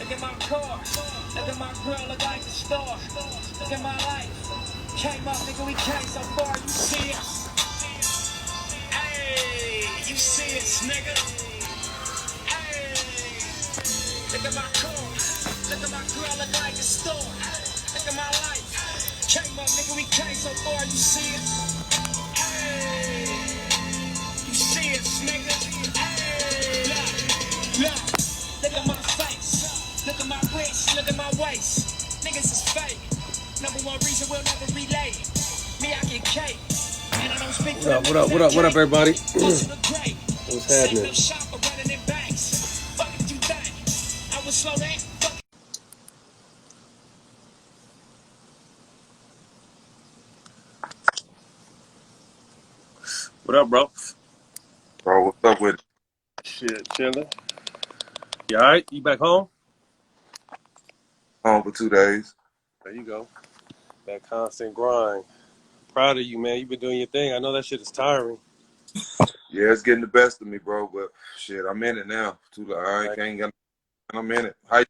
Look at my car. Look at my grill, look like a star. Look at my life. Came up, nigga, we came so far. You see us. Hey, you see us, nigga. Hey, look at my car. Look at my grill, look like a star. Look at my life. Came up, nigga, we came so far. You see us. Hey, you see us, nigga. Hey, look. Look at my face, look at my wrist, look at my waist. Niggas is fake. Number one reason we'll never relate. Me, I get cake. And I don't speak for What up, everybody? What's happening? I was slow down. What up, bro? Bro, what's up with it? Shit, chilling. You all right? You back home? Home for 2 days? There you go. That constant grind. Proud of you, man. You've been doing your thing. I know that shit is tiring. Yeah, it's getting the best of me, bro, but shit, I'm in it now. I'm in it. I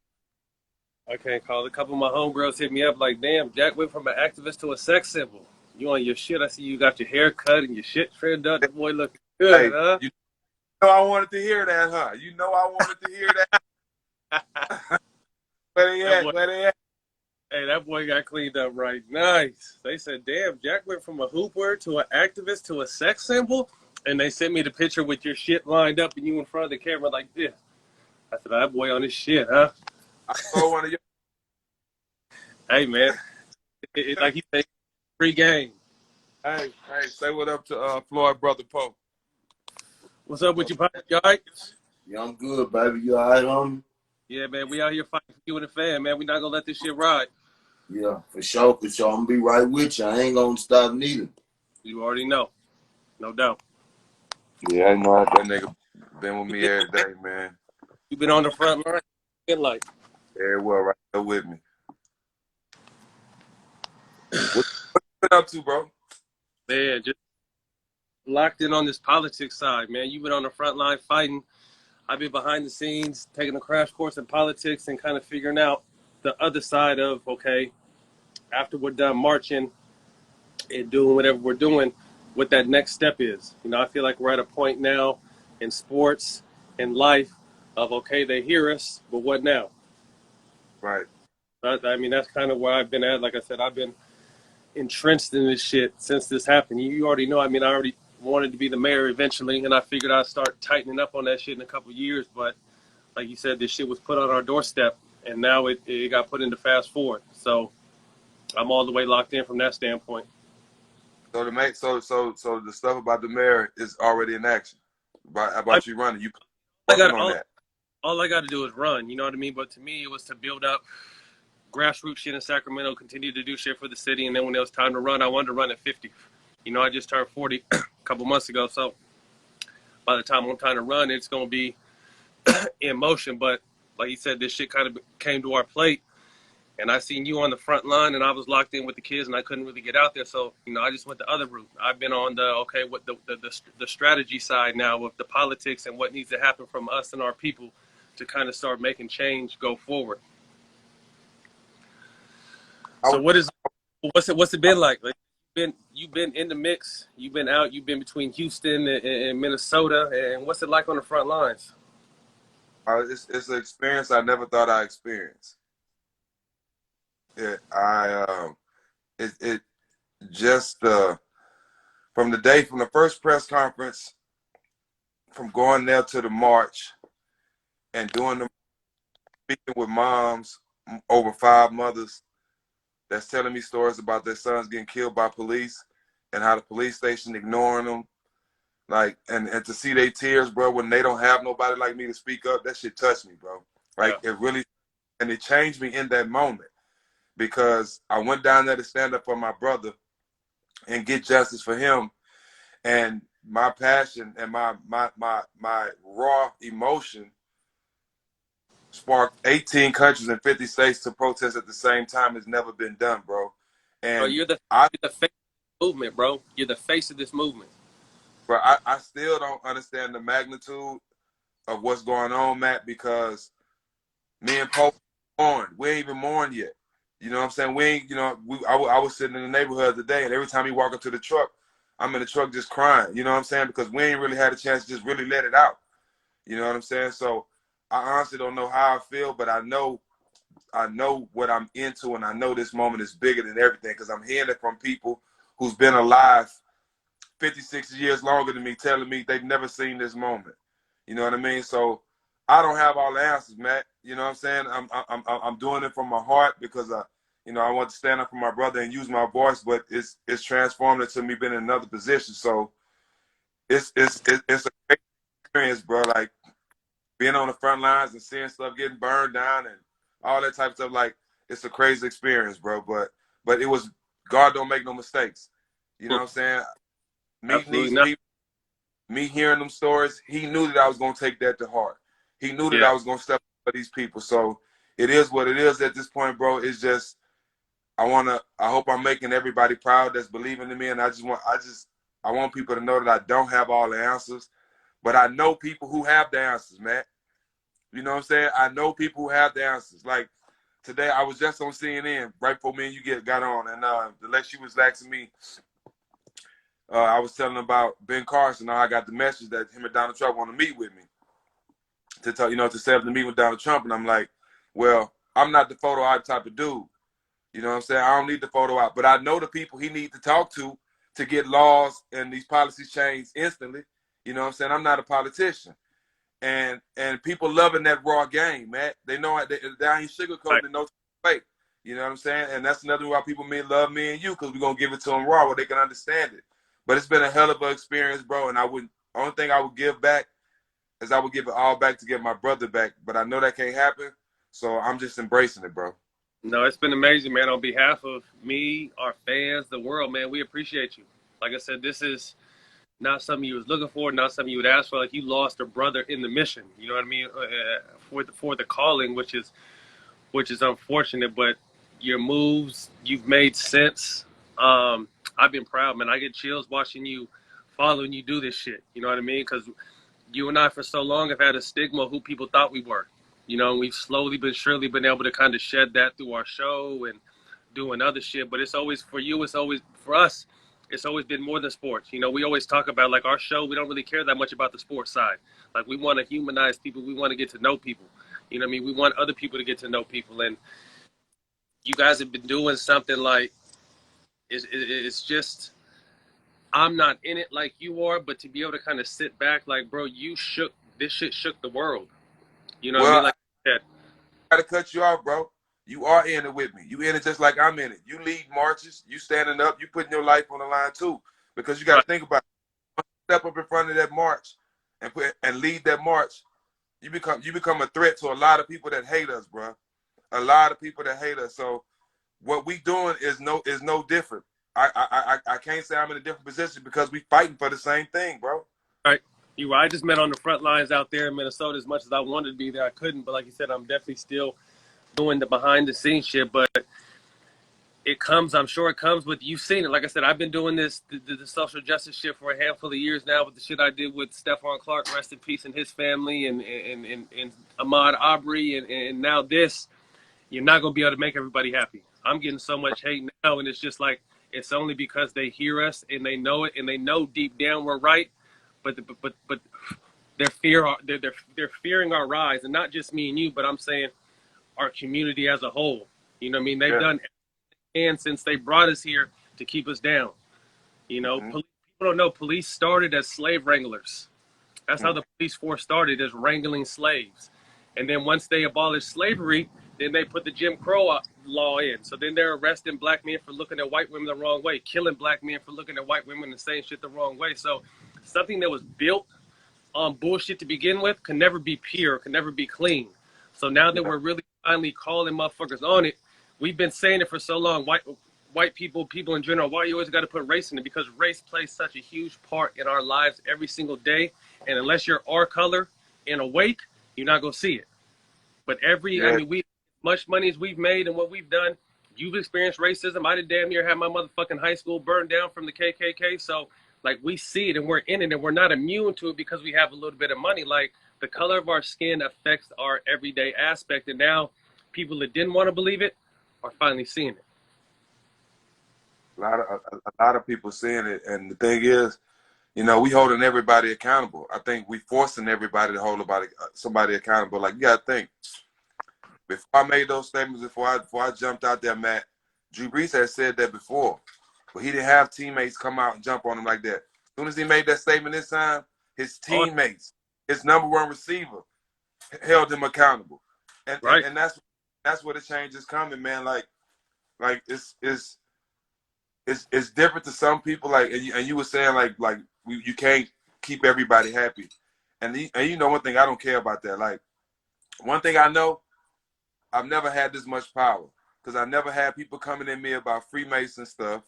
can't call it. A couple of my homegirls hit me up like, damn, Jack went from an activist to a sex symbol. You on your shit. I see you got your hair cut and your shit trimmed up. The boy looking good, Hey, huh? you know I wanted to hear that, huh? You know I wanted to hear that. Where they at? Where they at? Hey, that boy got cleaned up right. Nice. They said, damn, Jack went from a hooper to an activist to a sex symbol. And they sent me the picture with your shit lined up and you in front of the camera like this. I said, that boy on his shit, huh? I saw one of your. Hey, man. It like he said, free game. Hey, say what up to Floyd Brother Pope. What's up with you, Pop? You all right? Yeah, I'm good, baby. You all right, homie? Yeah, man. We out here fighting for you and the fan, man. We not going to let this shit ride. Yeah, for sure, for sure. I'm going to be right with you. I ain't going to stop neither. You already know. No doubt. Yeah, I know that nigga been with me every day, man. You been on the front line? Like, Very well, right there with me. What you been up to, bro? man, just locked in on this politics side, man. You've been on the front line fighting. I've been behind the scenes, taking a crash course in politics and kind of figuring out the other side of, okay, after we're done marching and doing whatever we're doing, what that next step is. You know, I feel like we're at a point now in sports and life of, okay, they hear us, but what now? Right. I mean, that's kind of where I've been at. Like I said, I've been entrenched in this shit since this happened. You already know, I mean, I already wanted to be the mayor eventually, and I figured I'd start tightening up on that shit in a couple of years, but like you said, this shit was put on our doorstep, and now it got put into fast forward. So I'm all the way locked in from that standpoint. So the stuff about the mayor is already in action. About you running, you working on that. All I got to do is run. You know what I mean? But to me, it was to build up grassroots shit in Sacramento, continue to do shit for the city, and then when it was time to run, I wanted to run at 50. You know, I just turned 40 a couple months ago, so by the time I'm trying to run, it's going to be in motion. But like you said, this shit kind of came to our plate, and I seen you on the front line, and I was locked in with the kids, and I couldn't really get out there. So, you know, I just went the other route. I've been on what the strategy side now with the politics and what needs to happen from us and our people to kind of start making change go forward. So what's it been like? Like you've been in the mix, you've been out, you've been between Houston and Minnesota, and what's it like on the front lines? It's an experience I never thought I'd experience. It just from the first press conference, from going there to the march, and doing the speaking with moms, over 5 mothers, that's telling me stories about their sons getting killed by police and how the police station ignoring them, like and to see their tears, bro, when they don't have nobody like me to speak up, that shit touched me, bro. Like It really, and it changed me in that moment. Because I went down there to stand up for my brother and get justice for him, and my passion and my raw emotion sparked 18 countries and 50 states to protest at the same time. It's never been done, bro. And bro, you're the face of the movement, bro. You're the face of this movement. But I still don't understand the magnitude of what's going on, Matt, because me and Pope mourn. We ain't even mourned yet. You know what I'm saying? We ain't, I was sitting in the neighborhood today, and every time he walk up to the truck, I'm in the truck just crying. You know what I'm saying? Because we ain't really had a chance to just really let it out. You know what I'm saying? So I honestly don't know how I feel, but I know what I'm into, and I know this moment is bigger than everything because I'm hearing it from people who's been alive 50, 60 years longer than me, telling me they've never seen this moment. You know what I mean? So I don't have all the answers, Matt. You know what I'm saying? I'm doing it from my heart because I want to stand up for my brother and use my voice, but it's transformed into me being in another position. So it's a great experience, bro. Like being on the front lines and seeing stuff getting burned down and all that type of stuff. Like it's a crazy experience, bro. But it was, God don't make no mistakes. You know what I'm saying? Meeting Absolutely these not. people, me hearing them stories, he knew that I was gonna take that to heart. He knew that Yeah. I was gonna step up for these people. So it is what it is at this point, bro. It's just I hope I'm making everybody proud that's believing in me, and I want people to know that I don't have all the answers, but I know people who have the answers, man. You know what I'm saying? I know people who have the answers. Like today, I was just on CNN right before me and you got on, and the lady was asking me. I was telling them about Ben Carson. Now I got the message that him and Donald Trump want to meet with me to tell to set up the meet with Donald Trump, and I'm like, well, I'm not the photo op type of dude. You know what I'm saying? I don't need the photo op, but I know the people he need to talk to get laws and these policies changed instantly. You know what I'm saying? I'm not a politician. And people loving that raw game, man. They know they ain't sugarcoating no way. You know what I'm saying? And that's another why people love me and you, because we're going to give it to them raw where they can understand it. But it's been a hell of an experience, bro. And only thing I would give back is I would give it all back to get my brother back. But I know that can't happen. So I'm just embracing it, bro. No, it's been amazing, man. On behalf of me, our fans, the world, man, we appreciate you. Like I said, this is not something you was looking for, not something you would ask for. Like you lost a brother in the mission. You know what I mean? For the calling, which is unfortunate, but your moves you've made sense. I've been proud, man. I get chills watching you, following you do this shit. You know what I mean? Because you and I, for so long, have had a stigma of who people thought we were. You know, and we've slowly but surely been able to kind of shed that through our show and doing other shit. But it's always for you. It's always for us. It's always been more than sports. You know, we always talk about like our show. We don't really care that much about the sports side. Like we want to humanize people. We want to get to know people. You know what I mean? We want other people to get to know people. And you guys have been doing something like it's just, I'm not in it like you are, but to be able to kind of sit back like, bro, this shit shook the world. You know what I mean? Like that. I gotta cut you off, bro. You are in it with me. You in it just like I'm in it. You lead marches. You standing up. You putting your life on the line too, because you got to think about it. Step up in front of that march and lead that march. You become a threat to a lot of people that hate us, bro. A lot of people that hate us. So what we doing is no different. I can't say I'm in a different position because we fighting for the same thing, bro. Right. I just met on the front lines out there in Minnesota. As much as I wanted to be there, I couldn't. But like you said, I'm definitely still doing the behind the scenes shit. But I'm sure it comes with, you've seen it. Like I said, I've been doing the social justice shit for a handful of years now with the shit I did with Stephon Clark, rest in peace, and his family, and Ahmaud Arbery, and now this. You're not going to be able to make everybody happy. I'm getting so much hate now, and it's just like, it's only because they hear us and they know it, and they know deep down we're right. But they're fearing our rise, and not just me and you, but I'm saying our community as a whole. You know what I mean? They've done everything since they brought us here to keep us down. You know, people don't know police started as slave wranglers. That's how the police force started, as wrangling slaves. And then once they abolished slavery, then they put the Jim Crow law in. So then they're arresting black men for looking at white women the wrong way, killing black men for looking at white women and saying shit the wrong way. So something that was built on bullshit to begin with can never be pure, can never be clean. So now that we're really finally calling motherfuckers on it, we've been saying it for so long. White people in general, why you always got to put race in it? Because race plays such a huge part in our lives every single day. And unless you're our color and awake, you're not going to see it. But I mean, much money as we've made and what we've done, you've experienced racism. I did damn near have my motherfucking high school burned down from the KKK. So, like, we see it and we're in it and we're not immune to it because we have a little bit of money. Like, the color of our skin affects our everyday aspect. And now people that didn't want to believe it are finally seeing it. A lot of people seeing it, and the thing is, you know, we holding everybody accountable. I think we forcing everybody to hold somebody accountable. Like, you gotta think. Before I made those statements, before I jumped out there, Matt, Drew Brees had said that before, but he didn't have teammates come out and jump on him like that. As soon as he made that statement this time, his teammates, his number one receiver, held him accountable, and Right. and that's where the change is coming, man. Like it's different to some people. Like, and you were saying like you can't keep everybody happy, and you know one thing, I don't care about that. Like, one thing I know, I've never had this much power because I never had people coming at me about Freemason stuff.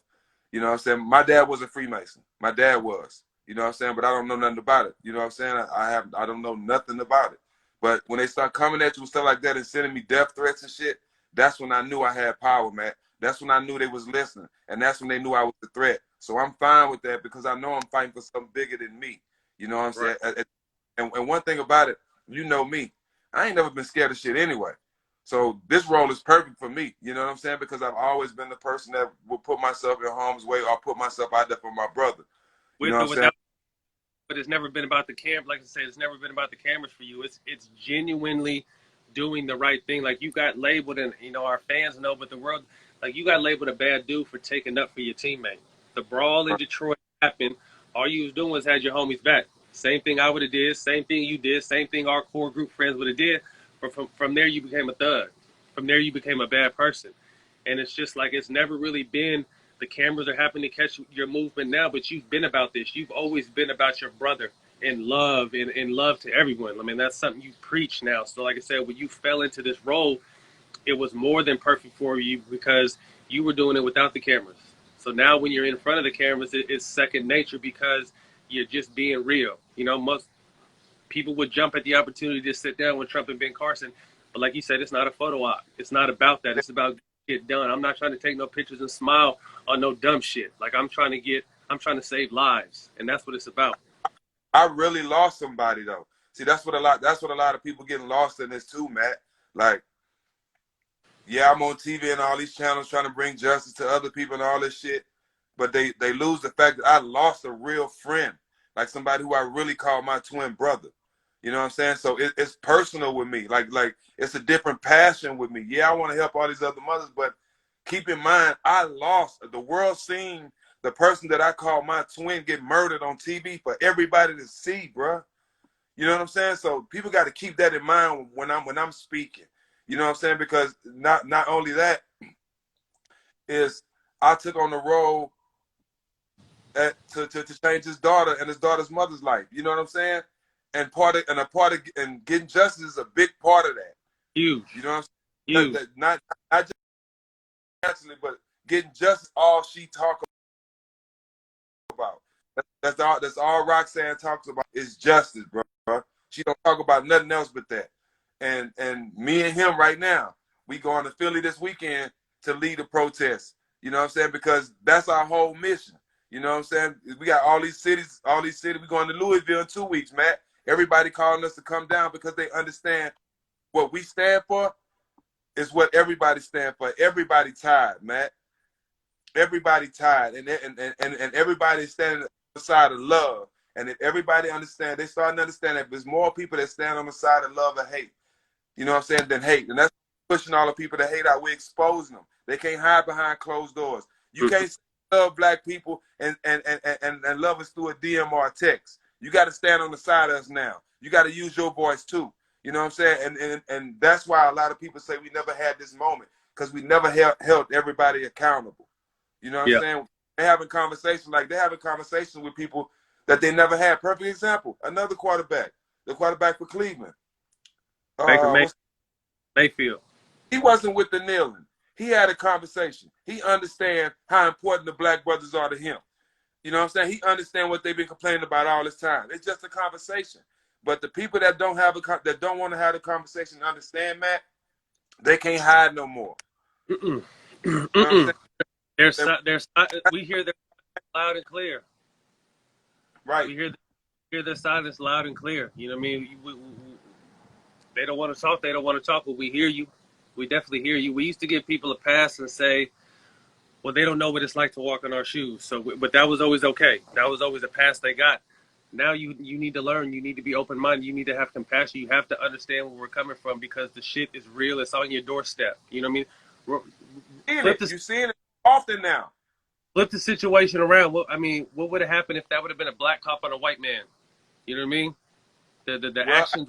You know what I'm saying? My dad was a Freemason. My dad was. You know what I'm saying? But I don't know nothing about it. You know what I'm saying? I don't know nothing about it. But when they start coming at you with stuff like that and sending me death threats and shit, that's when I knew I had power, man. That's when I knew they was listening. And that's when they knew I was a threat. So I'm fine with that because I know I'm fighting for something bigger than me. You know what I'm saying? And one thing about it, you know me, I ain't never been scared of shit anyway. So this role is perfect for me. You know what I'm saying? Because I've always been the person that will put myself in harm's way or put myself out there for my brother. You know what I'm saying? But it's never been about the camera. Like I said, it's never been about the cameras for you. It's genuinely doing the right thing. Like, you got labeled, and you know our fans know, but the world, like, you got labeled a bad dude for taking up for your teammate. The brawl in Detroit happened. All you was doing was had your homies back. Same thing I would have did. Same thing you did. Same thing our core group friends would have did. But from there, you became a thug. From there, you became a bad person. And it's just like, it's never really been the cameras are happening to catch your movement now, but you've been about this. You've always been about your brother and love and love to everyone. I mean, that's something you preach now. So like I said, when you fell into this role, it was more than perfect for you because you were doing it without the cameras. So now when you're in front of the cameras, it's second nature because you're just being real. You know, most people would jump at the opportunity to sit down with Trump and Ben Carson. But like you said, it's not a photo op. It's not about that. It's about get done. I'm not trying to take no pictures and smile on no dumb shit. Like, I'm trying to save lives. And that's what it's about. I really lost somebody though. See, that's what a lot of people getting lost in this too, Matt. Like, yeah, I'm on TV and all these channels trying to bring justice to other people and all this shit, but they lose the fact that I lost a real friend, like somebody who I really call my twin brother. You know what I'm saying? So it's personal with me. Like it's a different passion with me. Yeah, I want to help all these other mothers, but keep in mind, I lost. The world seen the person that I call my twin get murdered on TV for everybody to see, bro. You know what I'm saying? So people got to keep that in mind when I'm speaking. You know what I'm saying? Because not only that is I took on the role to change his daughter and his daughter's mother's life. You know what I'm saying? And getting justice is a big part of that. Huge. You know what I'm saying? Huge. Not just naturally, but getting justice. All she talks about. That's all Roxanne talks about is justice, bro. She don't talk about nothing else but that. And me and him right now, we going to Philly this weekend to lead a protest. You know what I'm saying? Because that's our whole mission. You know what I'm saying? We got all these cities. We going to Louisville in 2 weeks, Matt. Everybody calling us to come down because they understand what we stand for is what everybody stand for. Everybody tired, Matt. Everybody tired, and everybody standing on the side of love. And if everybody understand, they starting to understand that there's more people that stand on the side of love and hate. You know what I'm saying? Than hate, and that's pushing all the people that hate out. We're exposing them. They can't hide behind closed doors. You can't love black people and love us through a DM or a text. You got to stand on the side of us now. You got to use your voice too. You know what I'm saying? And that's why a lot of people say we never had this moment because we never held everybody accountable. You know what I'm saying? They're having conversations with people that they never had. Perfect example. Another quarterback, the quarterback for Cleveland. Baker Mayfield. He wasn't with the kneeling. He had a conversation. He understands how important the black brothers are to him. You know what I'm saying? He understands what they've been complaining about all this time. It's just a conversation. But the people that don't want to have a conversation and understand, Matt, they can't hide no more. You know what I'm saying? We hear them loud and clear. Right. We hear their silence loud and clear. You know what I mean? They don't want to talk. They don't want to talk, but we hear you. We definitely hear you. We used to give people a pass and say, well, they don't know what it's like to walk in our shoes. So, but that was always okay. That was always a pass they got. Now you need to learn. You need to be open minded. You need to have compassion. You have to understand where we're coming from because the shit is real. It's on your doorstep. You know what I mean? You're seeing it often now. Flip the situation around. What would have happened if that would have been a black cop on a white man? You know what I mean? The actions.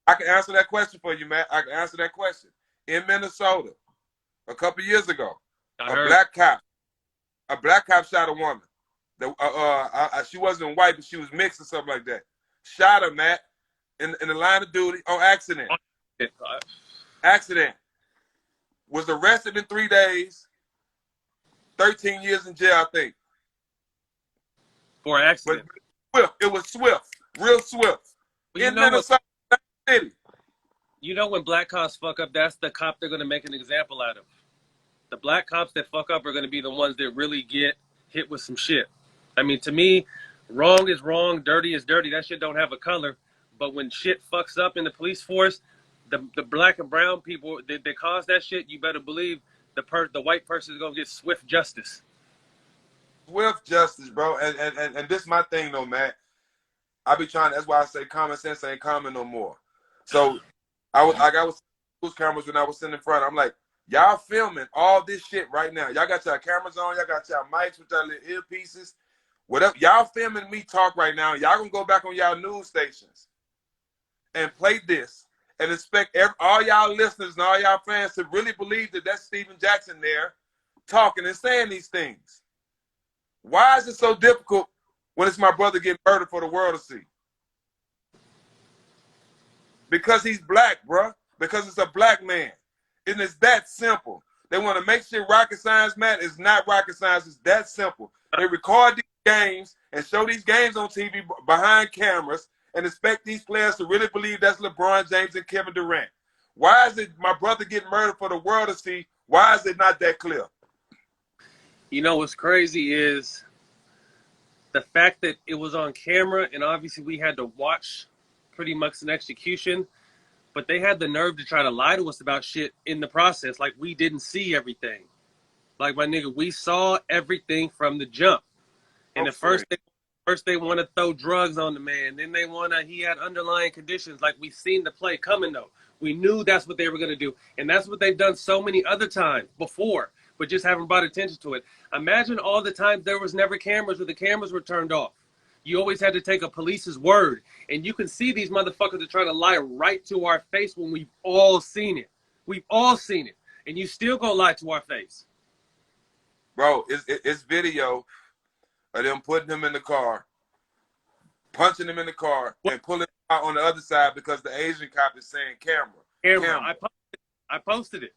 I can answer that question for you, Matt. I can answer that question. In Minnesota, a couple years ago, a black cop shot a woman. She wasn't white, but she was mixed or something like that. Shot her, Matt, in the line of duty on accident. Accident. Was arrested in 3 days. 13 years in jail, I think. For an accident. But swift. It was swift. Real swift. In Minnesota City. You know when black cops fuck up, that's the cop they're going to make an example out of. The black cops that fuck up are going to be the ones that really get hit with some shit. I mean, to me, wrong is wrong, dirty is dirty. That shit don't have a color. But when shit fucks up in the police force, the black and brown people that cause that shit, you better believe the white person is going to get swift justice. Swift justice, bro. And this is my thing, though, Matt. I be trying. That's why I say common sense ain't common no more. So I was news cameras when I was sitting in front. I'm like, y'all filming all this shit right now. Y'all got y'all cameras on. Y'all got y'all mics with y'all little earpieces. Whatever. Y'all filming me talk right now. Y'all gonna go back on y'all news stations and play this and expect all y'all listeners and all y'all fans to really believe that that's Stephen Jackson there talking and saying these things. Why is it so difficult when it's my brother getting murdered for the world to see? Because he's black, bruh. Because it's a black man. And it's that simple. They want to make shit rocket science, Matt. It's not rocket science. It's that simple. They record these games and show these games on TV behind cameras and expect these players to really believe that's LeBron James and Kevin Durant. Why is it my brother getting murdered for the world to see? Why is it not that clear? You know what's crazy is the fact that it was on camera and obviously we had to watch pretty much an execution, but they had the nerve to try to lie to us about shit in the process. Like we didn't see everything. Like my nigga, we saw everything from the jump. And first they want to throw drugs on the man. Then he had underlying conditions. Like we seen the play coming though. We knew that's what they were going to do. And that's what they've done so many other times before, but just haven't brought attention to it. Imagine all the times there was never cameras or the cameras were turned off. You always had to take a police's word. And you can see these motherfuckers are trying to lie right to our face when we've all seen it. We've all seen it. And you still gonna lie to our face. Bro, it's video of them putting him in the car, punching him in the car, and pulling him out on the other side because the Asian cop is saying camera. I posted it.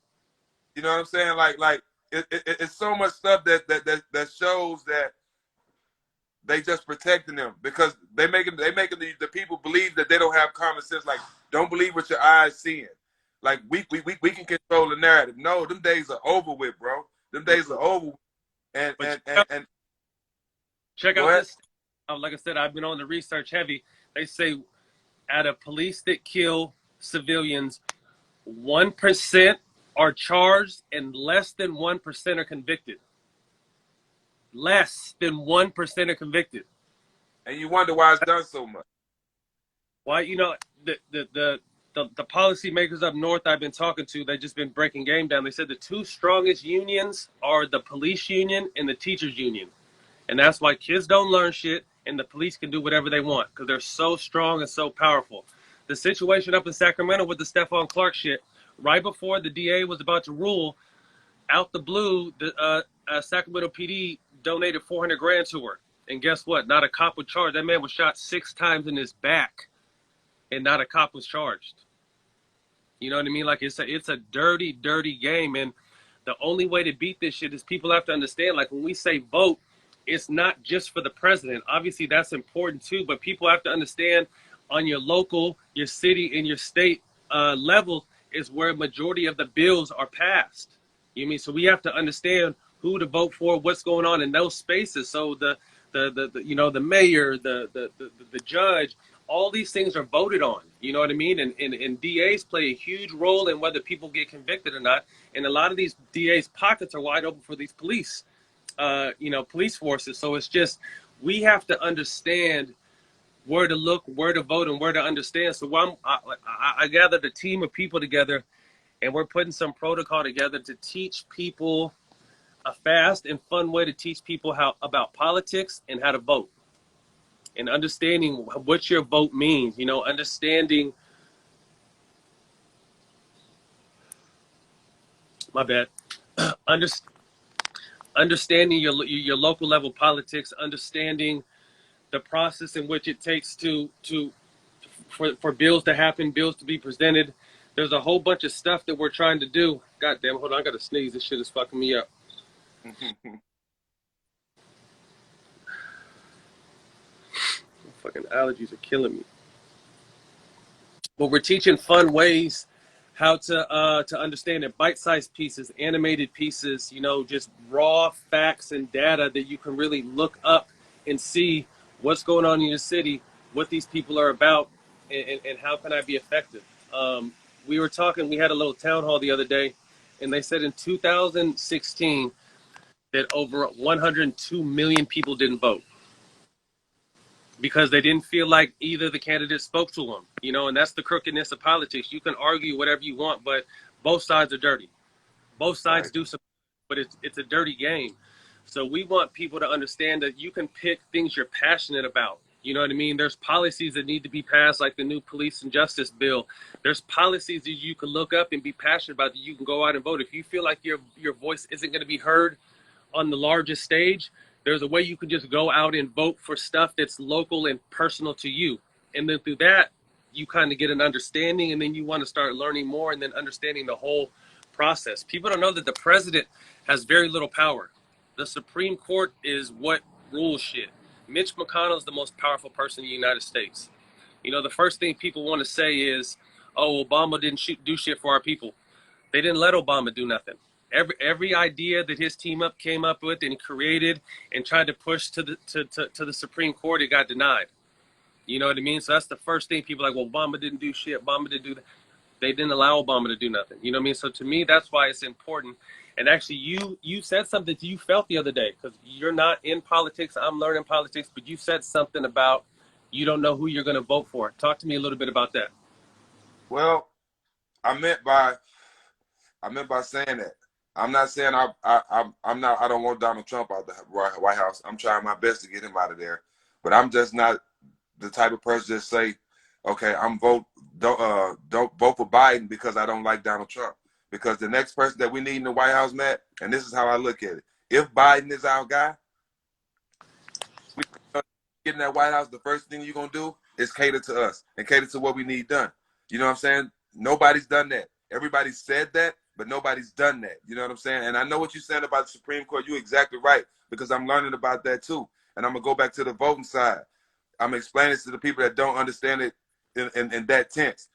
You know what I'm saying? Like it's so much stuff that shows that they just protecting them because they making the people believe that they don't have common sense. Like, don't believe what your eyes seeing. Like we can control the narrative. No, them days are over with, bro. Them days are over with. And check out this. Like I said, I've been on the research heavy. They say out of police that kill civilians, 1% are charged and less than 1% are convicted. Less than 1% are convicted. And you wonder why it's done so much. Why, you know, the policymakers up north I've been talking to, they've just been breaking game down. They said the two strongest unions are the police union and the teachers union. And that's why kids don't learn shit and the police can do whatever they want because they're so strong and so powerful. The situation up in Sacramento with the Stephon Clark shit, right before the DA was about to rule, out the blue, the Sacramento PD donated $400,000 to her. And guess what? Not a cop was charged. That man was shot 6 times in his back and not a cop was charged. You know what I mean? Like it's a dirty, dirty game. And the only way to beat this shit is people have to understand, like when we say vote, it's not just for the president. Obviously that's important too, but people have to understand on your local, your city, and your state level is where a majority of the bills are passed. You know what I mean? So we have to understand who to vote for, what's going on in those spaces. So the you know, the mayor, the judge, all these things are voted on. You know what I mean? And DAs play a huge role in whether people get convicted or not. And a lot of these DAs' pockets are wide open for these police, police forces. So it's just, we have to understand where to look, where to vote, and where to understand. So I gathered a team of people together, and we're putting some protocol together to teach people a fast and fun way to teach people how about politics and how to vote, and understanding what your vote means. Understanding. My bad. Understanding your local level politics, understanding the process in which it takes for bills to happen, bills to be presented. There's a whole bunch of stuff that we're trying to do. God damn, hold on, I gotta sneeze. This shit is fucking me up. Fucking allergies are killing me. But we're teaching fun ways how to understand it, bite-sized pieces, animated pieces, just raw facts and data that you can really look up and see what's going on in your city, what these people are about, and how can I be effective. We had a little town hall the other day, and they said in 2016 that over 102 million people didn't vote because they didn't feel like either the candidate spoke to them, and that's the crookedness of politics. You can argue whatever you want, but both sides are dirty. Both sides Right. do something, but it's a dirty game. So we want people to understand that you can pick things you're passionate about. You know what I mean? There's policies that need to be passed, like the new police and justice bill. There's policies that you can look up and be passionate about that you can go out and vote. If you feel like your voice isn't going to be heard on the largest stage, there's a way you can just go out and vote for stuff that's local and personal to you. And then through that, you kind of get an understanding, and then you want to start learning more and then understanding the whole process. People don't know that the president has very little power. The Supreme Court is what rules shit. Mitch McConnell is the most powerful person in the United States. The first thing people want to say is, oh, Obama didn't do shit for our people. They didn't let Obama do nothing. Every idea that his team came up with and created and tried to push to the Supreme Court, it got denied. You know what I mean? So that's the first thing people are like, well, Obama didn't do shit. Obama didn't do that. They didn't allow Obama to do nothing. You know what I mean? So to me, that's why it's important. And actually, you said something that you felt the other day, because you're not in politics. I'm learning politics, but you said something about you don't know who you're going to vote for. Talk to me a little bit about that. Well, I meant by saying that. I'm not saying I don't want Donald Trump out the White House. I'm trying my best to get him out of there, but I'm just not the type of person that say, okay, don't vote for Biden because I don't like Donald Trump. Because the next person that we need in the White House, Matt, and this is how I look at it: if Biden is our guy, we get in that White House, the first thing you're gonna do is cater to us and cater to what we need done. You know what I'm saying? Nobody's done that. Everybody said that, but nobody's done that. You know what I'm saying? And I know what you're saying about the Supreme Court. You're exactly right, because I'm learning about that too. And I'm gonna go back to the voting side. I'm explaining it to the people that don't understand it in that tense.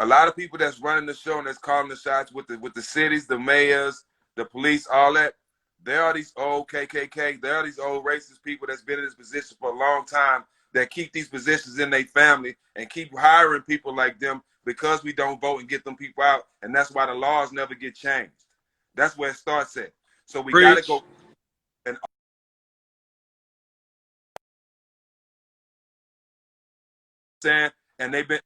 A lot of people that's running the show and that's calling the shots with the cities, the mayors, the police, all that, there are these old KKK, there are these old racist people that's been in this position for a long time that keep these positions in their family and keep hiring people like them because we don't vote and get them people out. And that's why the laws never get changed. That's where it starts at. So we got to go and they've been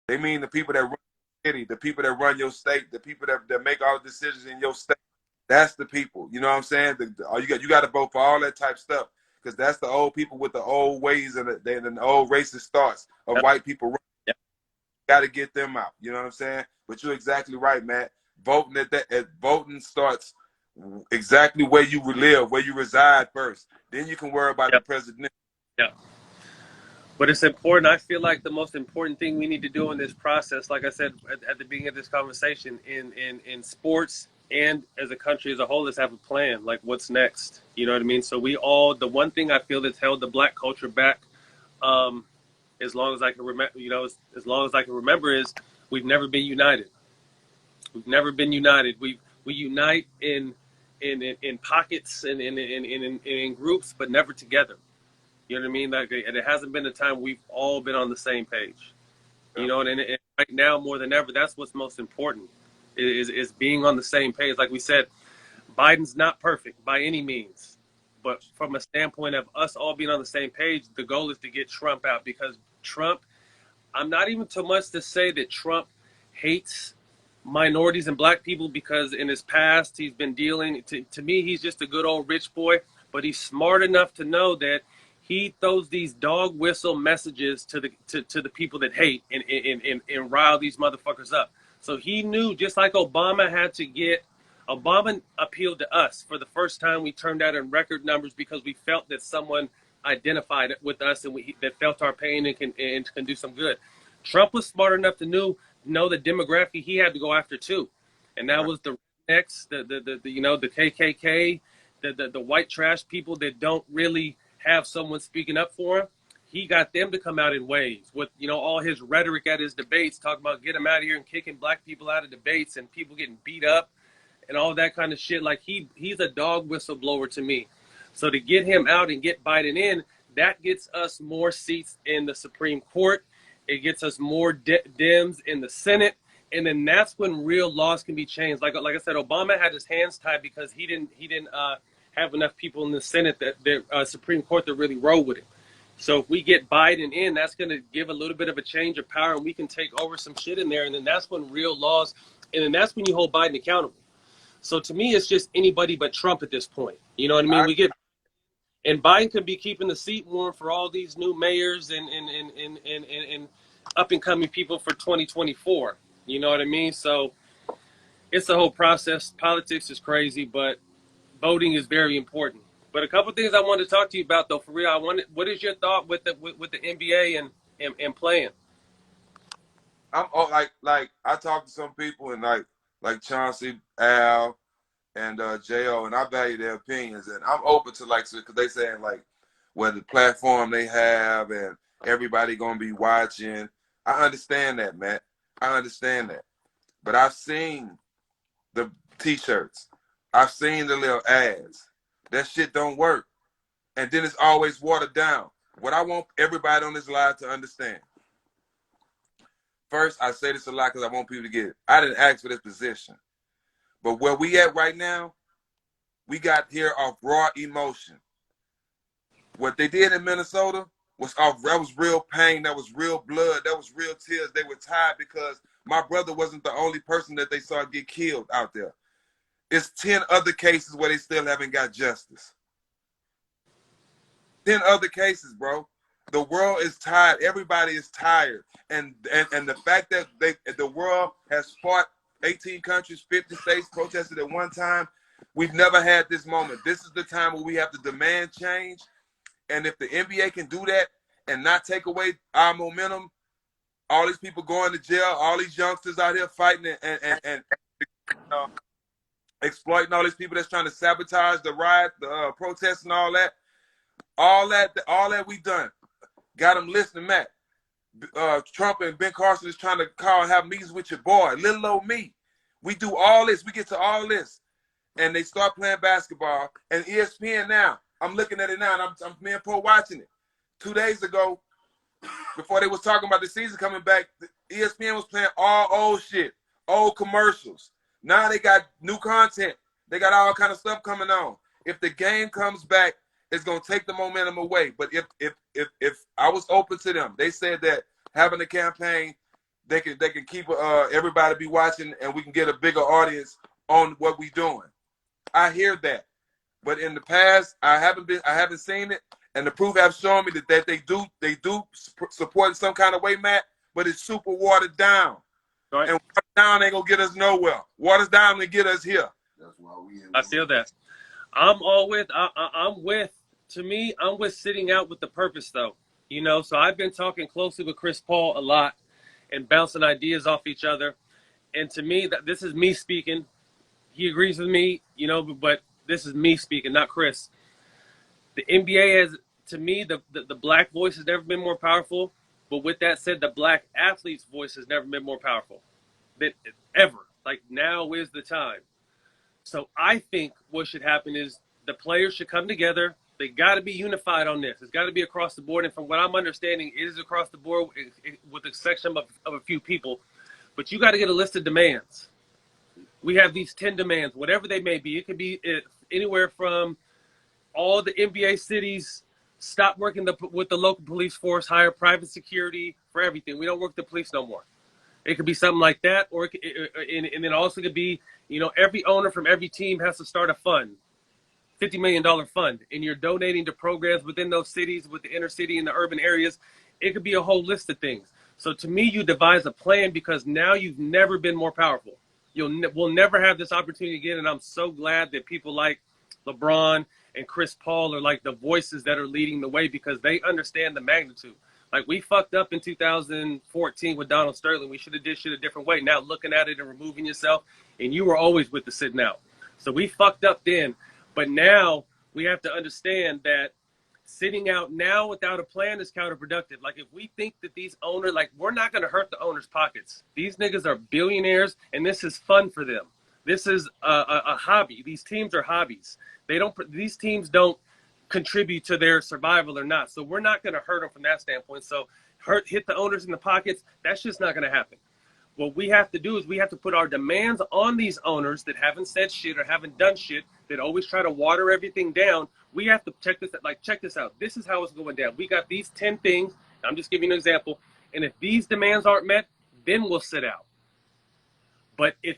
they mean the people that run the city, the people that run your state, the people that make all the decisions in your state. That's the people. You know what I'm saying? You got to vote for all that type stuff, because that's the old people with the old ways and the old racist thoughts of white people. Yep. Got to get them out. You know what I'm saying? But you're exactly right, Matt. Voting starts exactly where you live, where you reside first. Then you can worry about the president. Yeah. But it's important. I feel like the most important thing we need to do in this process, like I said at the beginning of this conversation, in sports and as a country as a whole, is have a plan. Like, what's next? You know what I mean? So the one thing I feel that's held the black culture back, as long as I can remember, as long as I can remember, is we've never been united. We've never been united. We unite in pockets and in groups, but never together. You know what I mean? Like, and it hasn't been a time we've all been on the same page. You know, and right now more than ever, that's what's most important is being on the same page. Like we said, Biden's not perfect by any means, but from a standpoint of us all being on the same page, the goal is to get Trump out, because Trump, I'm not even too much to say that Trump hates minorities and black people, because in his past he's been dealing, to me, he's just a good old rich boy, but he's smart enough to know that he throws these dog whistle messages to the people that hate and rile these motherfuckers up. So he knew, just like Obama appealed to us for the first time. We turned out in record numbers because we felt that someone identified with us and that felt our pain and can do some good. Trump was smart enough to know the demographic he had to go after too, and that was the rednecks, the KKK, the white trash people that don't really have someone speaking up for him. He got them to come out in waves with, all his rhetoric at his debates, talking about get him out of here and kicking black people out of debates and people getting beat up and all that kind of shit. Like, he's a dog whistleblower to me. So to get him out and get Biden in, that gets us more seats in the Supreme Court. It gets us more Dems in the Senate. And then that's when real laws can be changed. Like I said, Obama had his hands tied because he didn't have enough people in the Senate, the Supreme Court, that really roll with him. So if we get Biden in, that's going to give a little bit of a change of power, and we can take over some shit in there. And then that's when real laws, and then that's when you hold Biden accountable. So to me, it's just anybody but Trump at this point. You know what I mean? And Biden could be keeping the seat warm for all these new mayors and up and coming people for 2024. You know what I mean? So it's a whole process. Politics is crazy, but voting is very important. But a couple of things I wanted to talk to you about, though, for real. What is your thought with the NBA and playing? I'm like I talk to some people, and like Chauncey, Al, and Jo, and I value their opinions, and I'm open to, like, because they saying, like, what the platform they have and everybody gonna be watching. I understand that, Matt. I understand that. But I've seen the T-shirts. I've seen the little ads. That shit don't work. And then it's always watered down. What I want everybody on this live to understand. First, I say this a lot because I want people to get it. I didn't ask for this position. But where we at right now, we got here off raw emotion. What they did in Minnesota that was real pain. That was real blood. That was real tears. They were tired because my brother wasn't the only person that they saw get killed out there. It's 10 other cases where they still haven't got justice. 10 other cases, bro. The world is tired. Everybody is tired. And the fact that the world has fought 18 countries, 50 states protested at one time, we've never had this moment. This is the time where we have to demand change. And if the NBA can do that and not take away our momentum, all these people going to jail, all these youngsters out here fighting and exploiting all these people that's trying to sabotage the riot, the protests and all that we done. Got them listening, Matt. Trump and Ben Carson is trying to call and have meetings with your boy, little old me. We do all this. We get to all this. And they start playing basketball. And ESPN now, I'm looking at it now, and I'm me and Poe watching it. 2 days ago, before they was talking about the season coming back, ESPN was playing all old shit, old commercials. Now they got new content. They got all kind of stuff coming on. If the game comes back, it's gonna take the momentum away. But if I was open to them, they said that having a campaign, they can keep everybody be watching, and we can get a bigger audience on what we doing. I hear that, but in the past, I haven't seen it, and the proof have shown me that they do support in some kind of way, Matt. But it's super watered down. Right. And watered down ain't gonna get us nowhere. Watered down to get us here. That's why I feel that. I'm with sitting out with the purpose, though. You know, so I've been talking closely with Chris Paul a lot and bouncing ideas off each other. And to me, that this is me speaking. He agrees with me, you know, but this is me speaking, not Chris. The NBA has, to me, the black voice has never been more powerful. But with that said, the black athlete's voice has never been more powerful than ever. Like, now is the time. So I think what should happen is the players should come together. They got to be unified on this. It's got to be across the board. And from what I'm understanding, it is across the board with the exception of a few people. But you got to get a list of demands. We have these 10 demands, whatever they may be. It could be anywhere from all the NBA cities stop working with the local police force, hire private security for everything. We don't work the police no more. It could be something like that, or and then also could be, you know, every owner from every team has to start a fund, $50 million fund, and you're donating to programs within those cities, with the inner city and the urban areas. It could be a whole list of things. So to me, you devise a plan because now you've never been more powerful. We'll never have this opportunity again, and I'm so glad that people like LeBron and Chris Paul are like the voices that are leading the way because they understand the magnitude. Like, we fucked up in 2014 with Donald Sterling. We should have did shit a different way. Now looking at it and removing yourself, and you were always with the sitting out. So we fucked up then, but now we have to understand that sitting out now without a plan is counterproductive. Like, if we think that these owners, like, we're not going to hurt the owners' pockets. These niggas are billionaires, and this is fun for them. This is a hobby. These teams are hobbies. These teams don't contribute to their survival or not. So we're not going to hurt them from that standpoint. So hit the owners in the pockets. That's just not going to happen. What we have to do is we have to put our demands on these owners that haven't said shit or haven't done shit, that always try to water everything down. We have to check this out. This is how it's going down. We got these 10 things. I'm just giving you an example. And if these demands aren't met, then we'll sit out. But if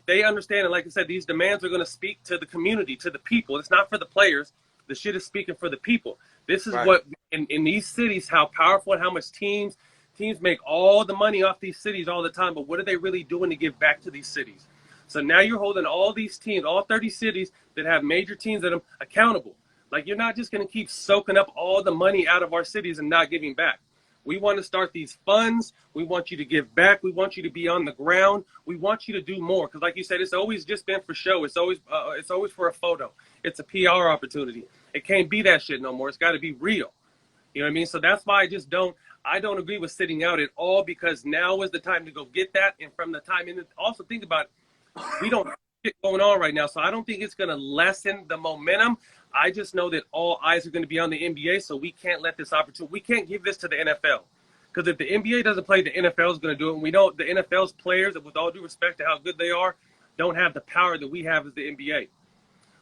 they understand, and like I said, these demands are going to speak to the community, to the people. It's not for the players. The shit is speaking for the people. This is right. What in these cities, how powerful and how much teams make all the money off these cities all the time. But what are they really doing to give back to these cities? So now you're holding all these teams, all 30 cities that have major teams in them, accountable. Like, you're not just going to keep soaking up all the money out of our cities and not giving back. We want to start these funds. We want you to give back. We want you to be on the ground. We want you to do more. Because like you said, it's always just been for show. It's always for a photo. It's a PR opportunity. It can't be that shit no more. It's got to be real. You know what I mean? So that's why I don't agree with sitting out at all, because now is the time to go get that. And from the time, and also think about it, we don't have shit going on right now. So I don't think it's going to lessen the momentum. I just know that all eyes are going to be on the NBA, so we can't let this opportunity. We can't give this to the NFL, because if the NBA doesn't play, the NFL is going to do it. And we know the NFL's players, with all due respect to how good they are, don't have the power that we have as the NBA.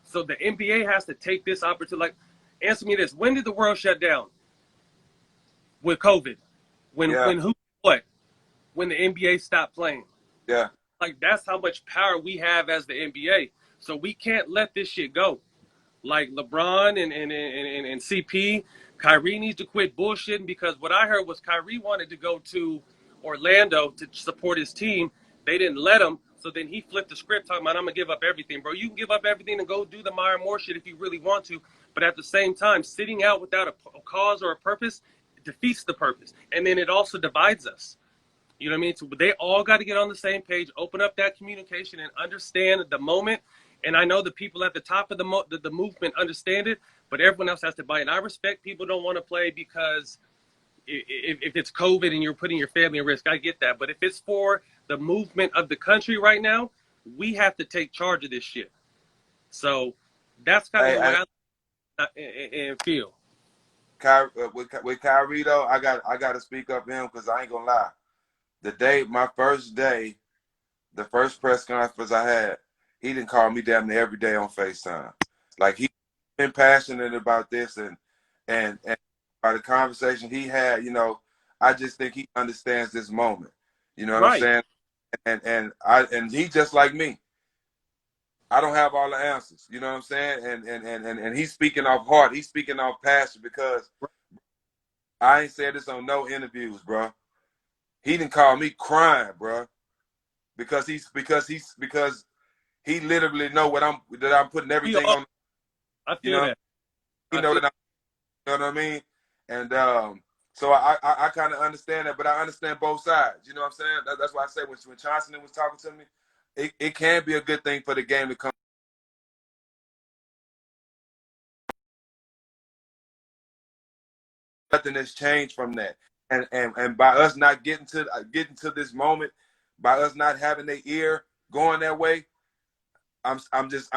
So the NBA has to take this opportunity. Like, answer me this: when did the world shut down? With COVID. When the NBA stopped playing. Yeah. Like, that's how much power we have as the NBA. So we can't let this shit go. Like LeBron and CP, Kyrie needs to quit bullshitting, because what I heard was Kyrie wanted to go to Orlando to support his team. They didn't let him. So then he flipped the script talking about, I'm going to give up everything. Bro, you can give up everything and go do the Myra Moore shit if you really want to. But at the same time, sitting out without a cause or a purpose defeats the purpose. And then it also divides us. You know what I mean? So they all got to get on the same page, open up that communication, and understand the moment. And I know the people at the top of the movement understand it, but everyone else has to buy it. And I respect people don't want to play because if it's COVID and you're putting your family at risk, I get that. But if it's for the movement of the country right now, we have to take charge of this shit. So that's kind of what I feel. With Kyrie though, I got to speak up for him, because I ain't gonna lie. My first day, the first press conference I had, he didn't call me damn near every day on FaceTime. Like, he's been passionate about this, and by the conversation he had, you know, I just think he understands this moment. You know what I'm saying? And he just like me. I don't have all the answers. You know what I'm saying? And he's speaking off heart. He's speaking off passion, because I ain't said this on no interviews, bro. He didn't call me crying, bro, because he literally know that I'm putting everything on. I feel that. You know what I mean? And So I kind of understand that, but I understand both sides. You know what I'm saying? That's why I say when Johnson was talking to me, it can be a good thing for the game to come. Nothing has changed from that, and by us not getting to this moment, by us not having their ear going that way, I'm just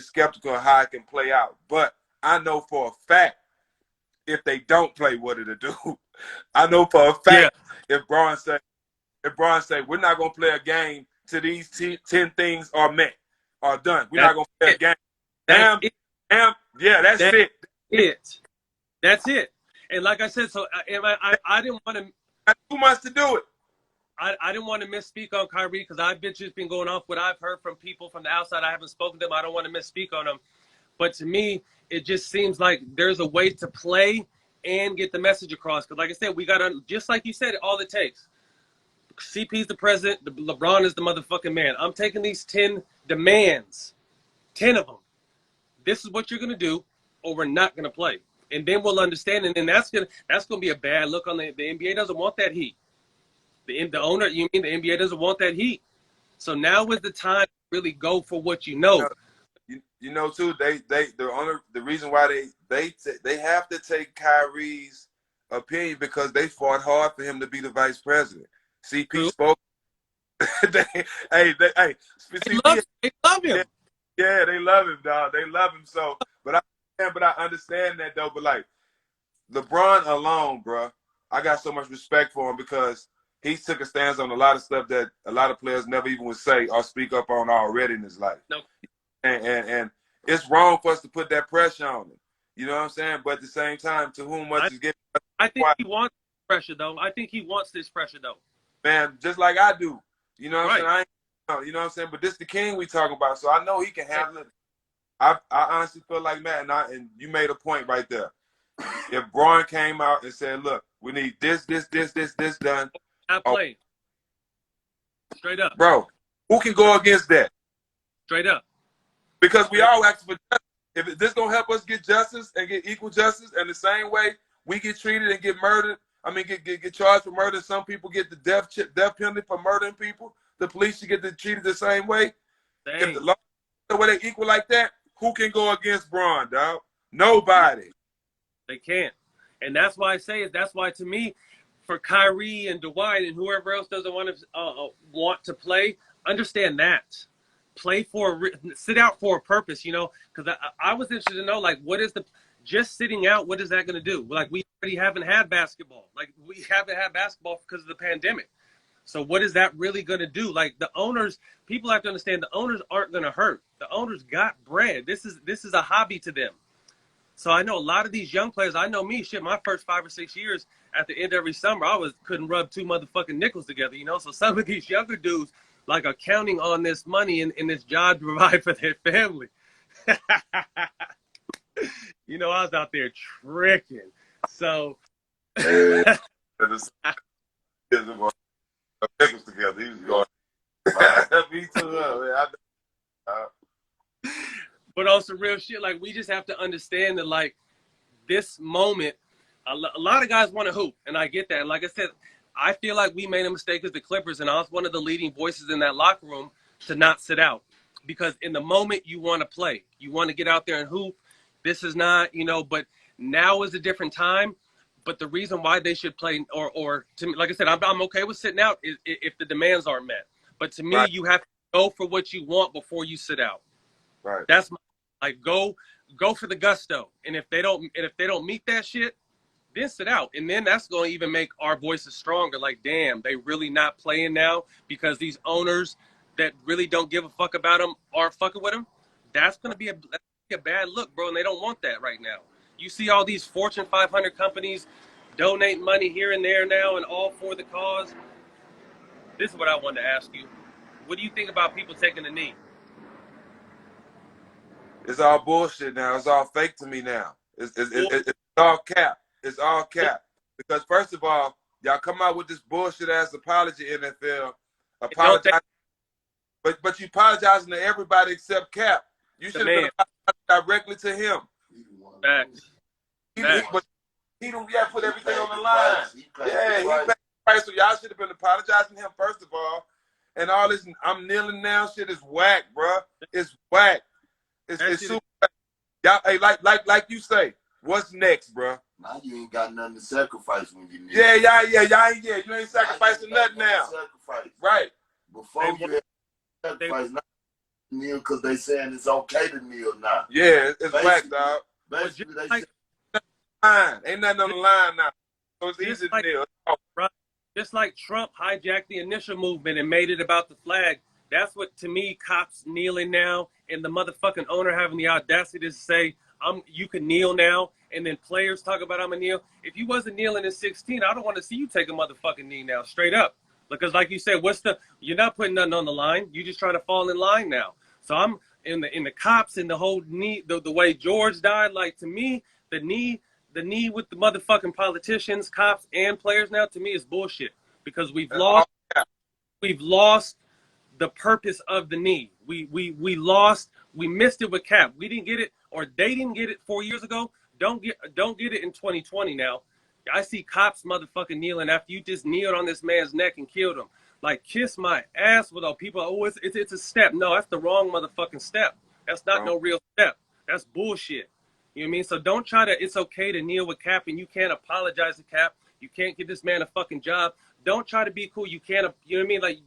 skeptical of how it can play out. But I know for a fact if they don't play, what it'll do. I know for a Yeah. fact if Braun say we're not gonna play a game till these 10 things are met or done. We're not gonna play a game. Damn, yeah, that's it. That's it. And like I said, so I didn't want to. That's 2 months to do it. I didn't want to misspeak on Kyrie because I've just been going off what I've heard from people from the outside. I haven't spoken to them. I don't want to misspeak on them. But to me, it just seems like there's a way to play and get the message across. Because like I said, we got to, just like you said, all it takes. CP's the president. LeBron is the motherfucking man. I'm taking these 10 demands, 10 of them. This is what you're going to do or we're not going to play. And then we'll understand. And then that's gonna be a bad look on the NBA. Doesn't want that heat. The owner, you mean the NBA doesn't want that heat. So now is the time to really go for what you know. You know too, the reason why they have to take Kyrie's opinion because they fought hard for him to be the vice president. CP spoke. They love him. Yeah, they love him, dog. They love him so. But I understand that though. But like LeBron alone, bro, I got so much respect for him because he took a stance on a lot of stuff that a lot of players never even would say or speak up on already in his life. No. And it's wrong for us to put that pressure on him. You know what I'm saying? But at the same time, to whom much is given. I think he wants pressure, though. I think he wants this pressure, though. Man, just like I do. You know what I'm Right. saying? You know what I'm saying? But this the king we talking about, so I know he can handle it. I honestly feel like, Matt, and you made a point right there. If Braun came out and said, look, we need this done. Not playing. Straight up. Bro, who can go against that? Straight up. Because we all ask for justice. If this gonna help us get justice and get equal justice, and the same way we get treated and get murdered, get charged for murder. Some people get the death penalty for murdering people. The police should get treated the same way. If the law the way they equal like that, who can go against Braun, dog? Nobody. They can't. And that's why I say it. That's why to me, for Kyrie and Dwight and whoever else doesn't want to play, understand that. Play sit out for a purpose, you know, because I was interested to know, like, what is just sitting out, what is that going to do? Like, we already haven't had basketball. Like, we haven't had basketball because of the pandemic. So what is that really going to do? Like, the owners, people have to understand the owners aren't going to hurt. The owners got bread. This is a hobby to them. So I know a lot of these young players, I know me, my first 5 or 6 years, at the end of every summer, couldn't rub 2 motherfucking nickels together, you know? So some of these younger dudes, like, are counting on this money and this job to provide for their family. You know, I was out there tricking. So. Together. He was going. Me too, man. But on some real shit, like, we just have to understand that, like, this moment, a lot of guys want to hoop, and I get that. And like I said, I feel like we made a mistake as the Clippers, and I was one of the leading voices in that locker room to not sit out. Because in the moment, you want to play. You want to get out there and hoop. This is not, you know, but now is a different time. But the reason why they should play, or to me, like I said, I'm okay with sitting out if the demands aren't met. But to me, right. You have to go for what you want before you sit out. Right. That's like go for the gusto. And if they don't meet that shit, then sit out. And then that's going to even make our voices stronger. Like, damn, they really not playing now because these owners that really don't give a fuck about them are fucking with them. That's going to be a bad look, bro. And they don't want that right now. You see all these Fortune 500 companies donate money here and there now and all for the cause. This is what I wanted to ask you. What do you think about people taking a knee? It's all bullshit now. It's all fake to me now. It's all cap. It's all cap. Because first of all, y'all come out with this bullshit ass apology, NFL. Apologize, but you apologizing to everybody except Cap. You should have been apologizing directly to him. Facts. He don't put everything on the line. He He paid the price. So y'all should have been apologizing to him first of all. And all this I'm kneeling now shit is whack, bro. It's whack. It's super whack. Y'all, hey, like you say, what's next, bro? Now you ain't got nothing to sacrifice when you kneel. Yeah. You ain't sacrificing nothing now. Sacrifice. Right. Before you had sacrifice, not kneel because they saying it's okay to kneel now. Yeah, it's whack, dog. Basically, they say ain't nothing on the line now. So it's easy to kneel. Just like Trump hijacked the initial movement and made it about the flag. That's what, to me, cops kneeling now and the motherfucking owner having the audacity to say, you can kneel now, and then players talk about I'm a kneel. If you wasn't kneeling in 16, I don't want to see you take a motherfucking knee now, straight up. Because like you said, you're not putting nothing on the line. You just trying to fall in line now. So I'm in the cops and the whole knee, the way George died, like to me, the knee with the motherfucking politicians, cops, and players now, to me, is bullshit. Because we've lost the purpose of the knee. We missed it with Cap. We didn't get it, or they didn't get it 4 years ago. Don't get it in 2020 now. I see cops motherfucking kneeling after you just kneeled on this man's neck and killed him. Like, kiss my ass with all people. Oh, it's a step. No, that's the wrong motherfucking step. That's not no real step. That's bullshit. You know what I mean? So don't try to, it's okay to kneel with Cap and you can't apologize to Cap. You can't give this man a fucking job. Don't try to be cool. You can't, you know what I mean? Like,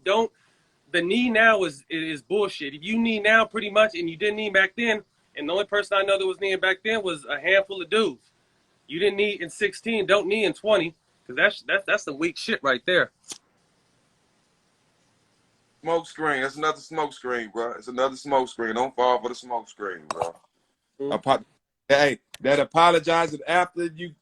the knee now is bullshit. If you knee now pretty much and you didn't knee back then, and the only person I know that was kneeing back then was a handful of dudes. You didn't knee in 16, don't knee in 20, because that's some weak shit right there. Smoke screen. That's another smoke screen, bro. It's another smoke screen. Don't fall for the smoke screen, bro. Hey, that apologizing after you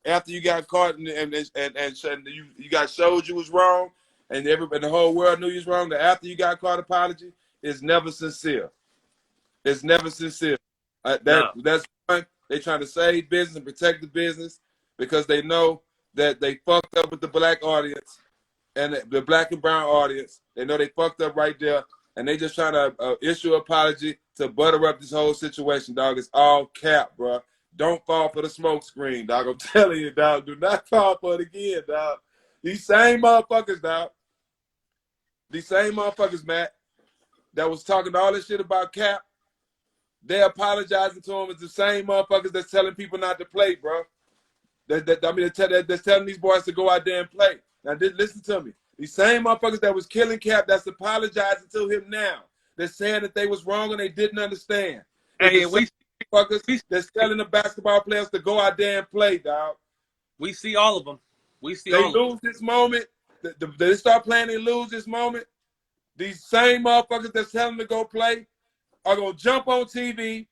got caught and you got showed you was wrong, and the whole world knew you was wrong. The after you got caught apology is never sincere. It's never sincere. That's one. They trying to save business and protect the business because they know that they fucked up with the black audience and the black and brown audience. They know they fucked up right there, and they just trying to issue an apology to butter up this whole situation, dog. It's all cap, bro. Don't fall for the smoke screen, dog. I'm telling you, dog. Do not fall for it again, dog. These same motherfuckers, dog. These same motherfuckers, Matt, that was talking all this shit about Cap, they apologizing to him. It's the same motherfuckers that's telling people not to play, bro. That's telling these boys to go out there and play. Now, listen to me. These same motherfuckers that was killing Cap, that's apologizing to him now. They're saying that they was wrong and they didn't understand. Hey, motherfuckers that's telling the basketball players to go out there and play, dog. We see all of them. They lose this moment. They start playing, they lose this moment. These same motherfuckers that's telling them to go play are going to jump on TV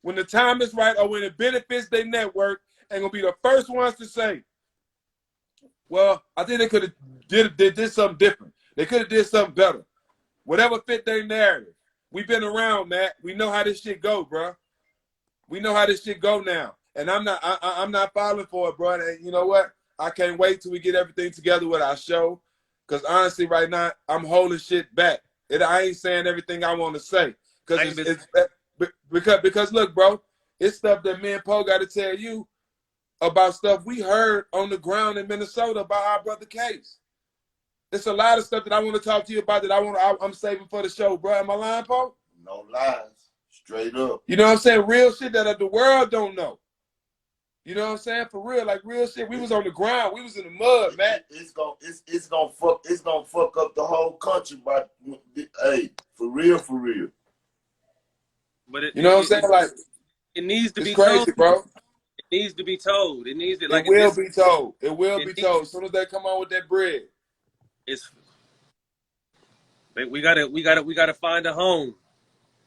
when the time is right or when it benefits their network and going to be the first ones to say, well, I think they could have did something different. They could have did something better. Whatever fit their narrative. We've been around, Matt. We know how this shit go, bro. We know how this shit go now. And I'm not falling for it, bro. And you know what? I can't wait till we get everything together with our show. Because honestly, right now, I'm holding shit back. I ain't saying everything I want to say. Because look, bro, it's stuff that me and Poe got to tell you about stuff we heard on the ground in Minnesota about our brother Case. There's a lot of stuff that I want to talk to you about that I'm saving for the show, bro. Am I lying, Poe? No lies. Straight up. You know what I'm saying? Real shit that the world don't know. You know what I'm saying? For real, like real shit. We was on the ground. We was in the mud, man. It's gonna fuck up the whole country, but hey, for real. But you know what I'm saying? Like it needs to be crazy, told, bro. It needs to be told. It needs to It will be told. It will be told as soon as they come on with that bread. We gotta find a home.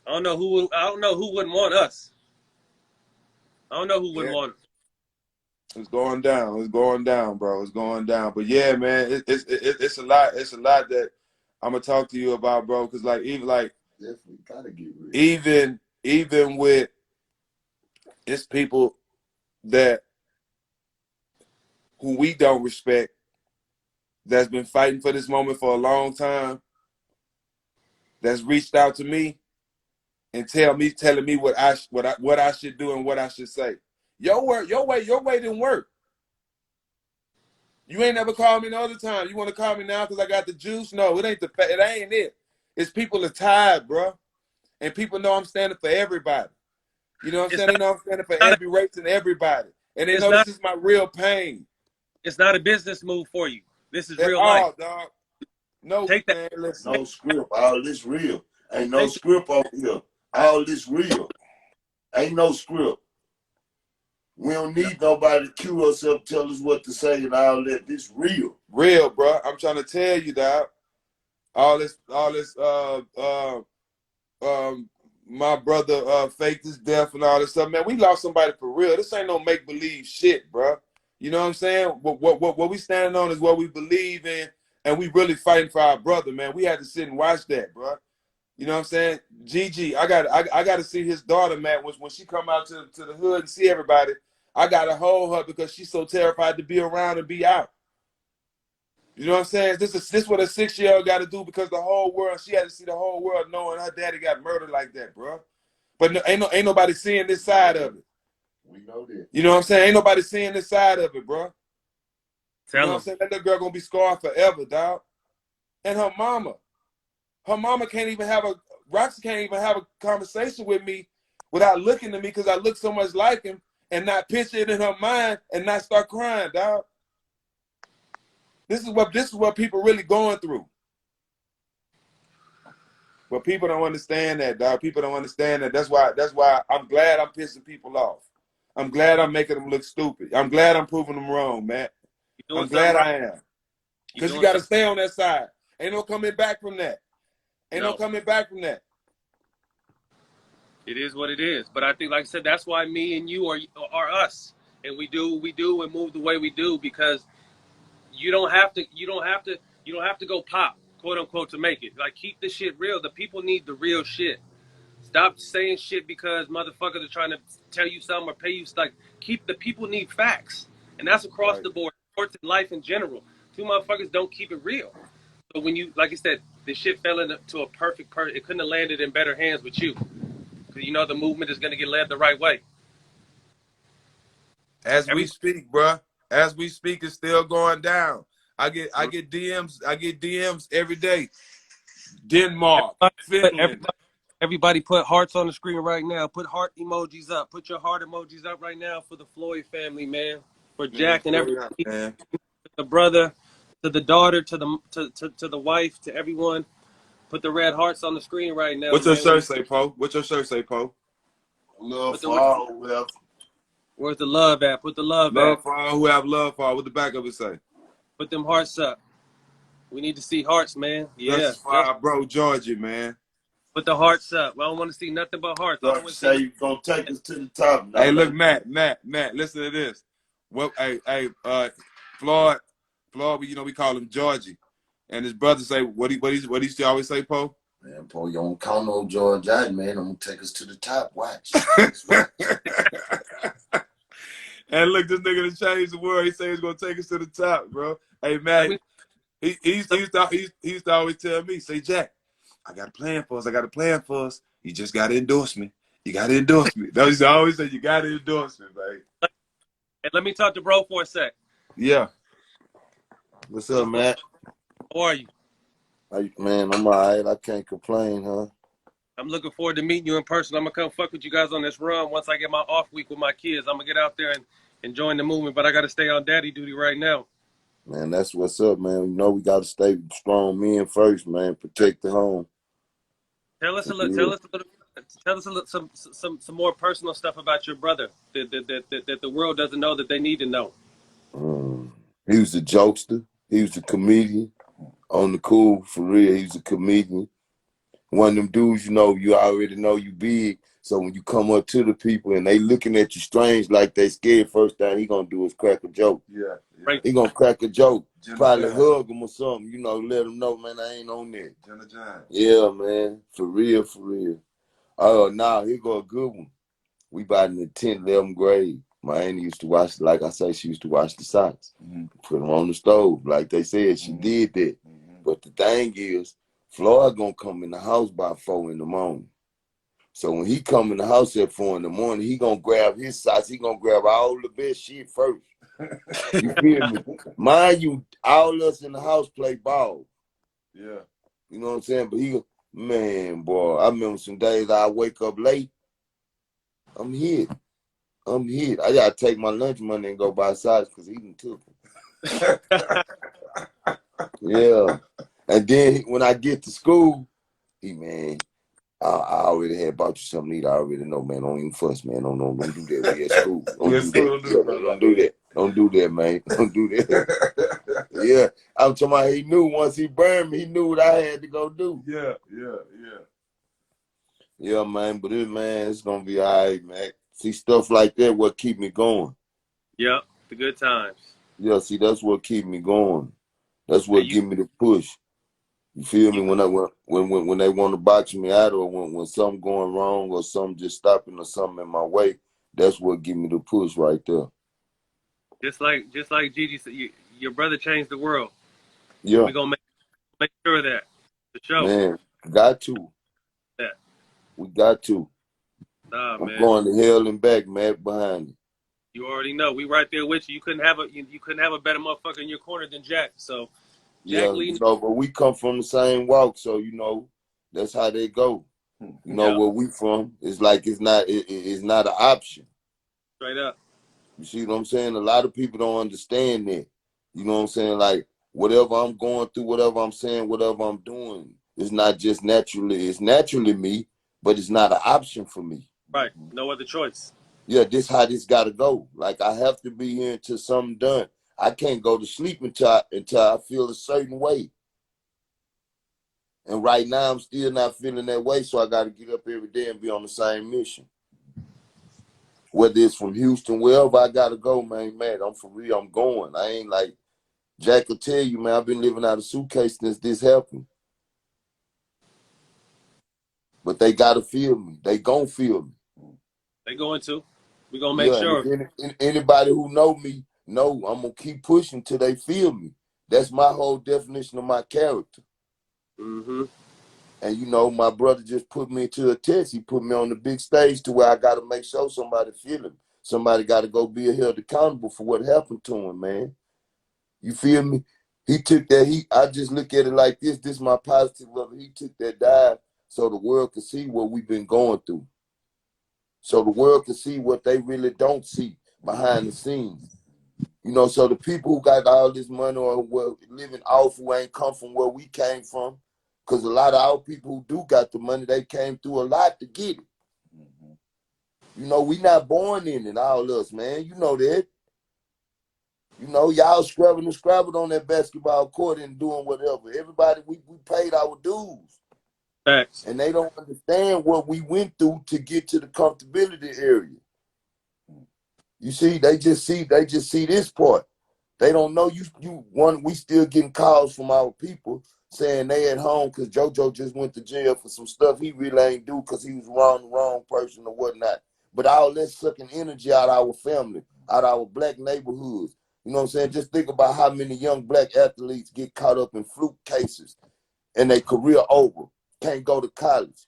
I don't know who wouldn't want us. I don't know who wouldn't want us. It's going down. It's going down, bro. It's going down. But yeah, man, it's a lot. It's a lot that I'm gonna talk to you about, bro. Because definitely gotta get rid. Even with it's people that who we don't respect that's been fighting for this moment for a long time. That's reached out to me and telling me what I should do and what I should say. Your way didn't work. You ain't never called me no other time. You want to call me now because I got the juice? No, it ain't it ain't it. It's people are tired, bro. And people know I'm standing for everybody. You know what I'm saying? They know I'm standing for every race and everybody. And they know this is my real pain. It's not a business move for you. This is At real all, life. dog. No, Take that. man, listen. No script. All this real. Ain't no script over here. All this real. Ain't no script. We don't need nobody to cue us up, tell us what to say, and all that. This real. Real, bro. I'm trying to tell you, dog. All this, my brother faked his death and all this stuff. Man, we lost somebody for real. This ain't no make-believe shit, bro. You know what I'm saying? What we standing on is what we believe in, and we really fighting for our brother, man. We had to sit and watch that, bro. You know what I'm saying? Gigi, I got to see his daughter, man. When she come out to the hood and see everybody, I got to hold her because she's so terrified to be around and be out. You know what I'm saying? This is what a 6-year-old got to do because the whole world, she had to see the whole world knowing her daddy got murdered like that, bro. But no, ain't nobody seeing this side of it. We know that. You know what I'm saying? Ain't nobody seeing this side of it, bro. Tell you know what I'm saying? That little girl gonna be scarred forever, dog. And her mama can't even have Roxy can't even have a conversation with me without looking at me because I look so much like him and not picture it in her mind and not start crying, dog. This is what people really going through. But people don't understand that, dog. People don't understand that. That's why I'm glad I'm pissing people off. I'm glad I'm making them look stupid. I'm glad I'm proving them wrong, man. I'm glad I am. Because you got to stay on that side. Ain't no coming back from that. Ain't no coming back from that. It is what it is. But I think, like I said, that's why me and you are us. And we do and move the way we do because you don't have to go pop, quote unquote, to make it. Like, keep the shit real. The people need the real shit. Stop saying shit because motherfuckers are trying to tell you something or pay you. Like, the people need facts. And that's across the board, sports and life in general. Two motherfuckers don't keep it real. So when you, like I said, the shit fell into a perfect person. It couldn't have landed in better hands with you. Because you know the movement is going to get led the right way. We speak, bro. As we speak, it's still going down. I get DMs every day. Denmark, Finland. Everybody put hearts on the screen right now. Put heart emojis up. Put your heart emojis up right now for the Floyd family, man. For Jack and everybody. Man. The brother, to the daughter, to the wife, to everyone. Put the red hearts on the screen right now. What's your shirt say, Poe? What's your shirt say, Poe? Love for all who have. Where's the love at? Put the love at. Love for all who have love for all. What the back of it say? Put them hearts up. We need to see hearts, man. Yeah. That's for our bro, Georgie, man. Put the hearts up. I don't want to see nothing but hearts. Don't say you're going to take us to the top. No, hey, look, Matt, listen to this. Well, Floyd, we call him Georgie. And his brother say, what he still always say, Poe? Man, Poe, you don't count no George out, man. I'm going to take us to the top. Watch. And look, this nigga done changed the world. He say he's going to take us to the top, bro. Hey, man, he used to always tell me, say, Jack, I got a plan for us. You just got to endorse me. You got to endorse me. That was always say, you got to endorse me, baby. And let me talk to bro for a sec. Yeah. What's up, Matt? How are you? Man, I'm all right. I can't complain, huh? I'm looking forward to meeting you in person. I'm going to come fuck with you guys on this run. Once I get my off week with my kids, I'm going to get out there and join the movement. But I got to stay on daddy duty right now. Man, that's what's up, man. You know we got to stay strong men first, man. Protect the home. Tell us some more personal stuff about your brother that the world doesn't know that they need to know. He was a jokester. He was a comedian. On the cool, for real, he was a comedian. One of them dudes, you already know you big. So when you come up to the people and they looking at you strange like they scared, first thing he gonna do is crack a joke. Yeah. Right. He gonna crack a joke. Probably hug him or something, let him know, man, I ain't on that. Jenna John. Yeah, man, for real. Oh, now here go a good one. We about in the 10th, 11th grade. My auntie used to wash, like I say, she used to wash the socks. Mm-hmm. Put them on the stove. Like they said, she did that. Mm-hmm. But the thing is, Floyd gonna come in the house by 4 in the morning. So when he come in the house at 4 in the morning, he gonna grab his socks. He gonna grab all the best shit first. You feel me? Mind you, all us in the house play ball. Yeah. You know what I'm saying? But man, boy, I remember some days I wake up late. I'm hit. I gotta take my lunch money and go buy sides because he done took them. Yeah. And then when I get to school, man, I already had bought you something to eat. I already know, man. Don't even fuss, man. Don't do that. We at school. Don't do that. Don't do that. Don't do that, man. Don't do that. Yeah. I'm talking about he knew once he burned me, he knew what I had to go do. Yeah. Yeah, man. But it's gonna be all right, man. See, stuff like that what keep me going. Yep, the good times. Yeah, see, that's what keep me going. That's what give me the push. You feel me? When they want to box me out, or when something going wrong, or something just stopping, or something in my way, that's what give me the push right there. Just like Gigi said, your brother changed the world. Yeah, we're gonna make sure of that. For sure. Man, got to. That. We got to. Nah, I'm man. going to hell and back, man, behind me. You already know. We right there with you. You couldn't have a better motherfucker in your corner than Jack. So Jack leading. But we come from the same walk, so that's how they go. Where we from, it's like it's not an option. Straight up. You see what I'm saying? A lot of people don't understand that. You know what I'm saying? Like, whatever I'm going through, whatever I'm saying, whatever I'm doing, it's not just naturally. It's naturally me, but it's not an option for me. Right. No other choice. Yeah, this how this got to go. Like, I have to be here until something done. I can't go to sleep until I feel a certain way. And right now, I'm still not feeling that way, so I got to get up every day and be on the same mission. Whether it's from Houston, wherever I got to go, man, I'm for real, I'm going. I ain't like, Jack will tell you, man, I've been living out of suitcase since this happened. But they got to feel me. They gon' feel me. They going to. We gonna make sure. Anybody who know me, know I'm going to keep pushing till they feel me. That's my whole definition of my character. Mm-hmm. And my brother just put me into a test. He put me on the big stage to where I got to make sure somebody feel him. Somebody got to go be held accountable for what happened to him, man. You feel me? He took that. I just look at it like this. This is my positive of it. He took that dive so the world could see what we've been going through. So the world can see what they really don't see behind the scenes. So the people who got all this money or were living off who ain't come from where we came from, because a lot of our people who do got the money, they came through a lot to get it. Mm-hmm. We not born in it, all us, man. You know that. Y'all scrabbled on that basketball court and doing whatever. Everybody, we paid our dues. Facts. And they don't understand what we went through to get to the comfortability area. You see, they just see this part. They don't know we still getting calls from our people saying they at home because JoJo just went to jail for some stuff he really ain't do because he was around the wrong person or whatnot. But all that sucking energy out of our family, out of our black neighborhoods. You know what I'm saying? Just think about how many young black athletes get caught up in fluke cases and their career over, can't go to college.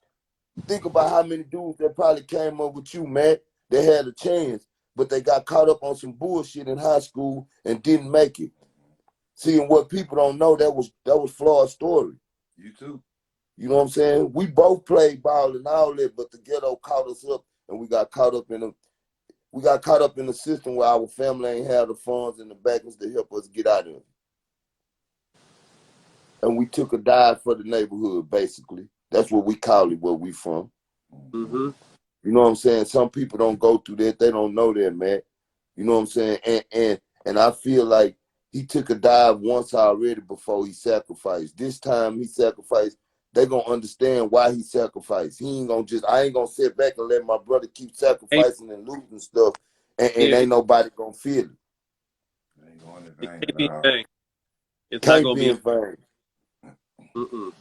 Think about how many dudes that probably came up with you, man. They had a chance, but they got caught up on some bullshit in high school and didn't make it. See, and what people don't know, that was Floyd's story. You too. You know what I'm saying? We both played ball and all that, but the ghetto caught us up, and we got caught up in the system where our family ain't had the funds and the backings to help us get out of it. And we took a dive for the neighborhood, basically. That's what we call it, where we from. Mm-hmm. You know what I'm saying? Some people don't go through that. They don't know that, man. You know what I'm saying? And I feel like he took a dive once already before he sacrificed. This time he sacrificed. They gonna understand why he sacrificed. I ain't gonna sit back and let my brother keep sacrificing and losing stuff, and ain't nobody gonna feel it. It ain't going in vain. It can't be in vain. It's Can't not gonna be in vain. Mm-mm.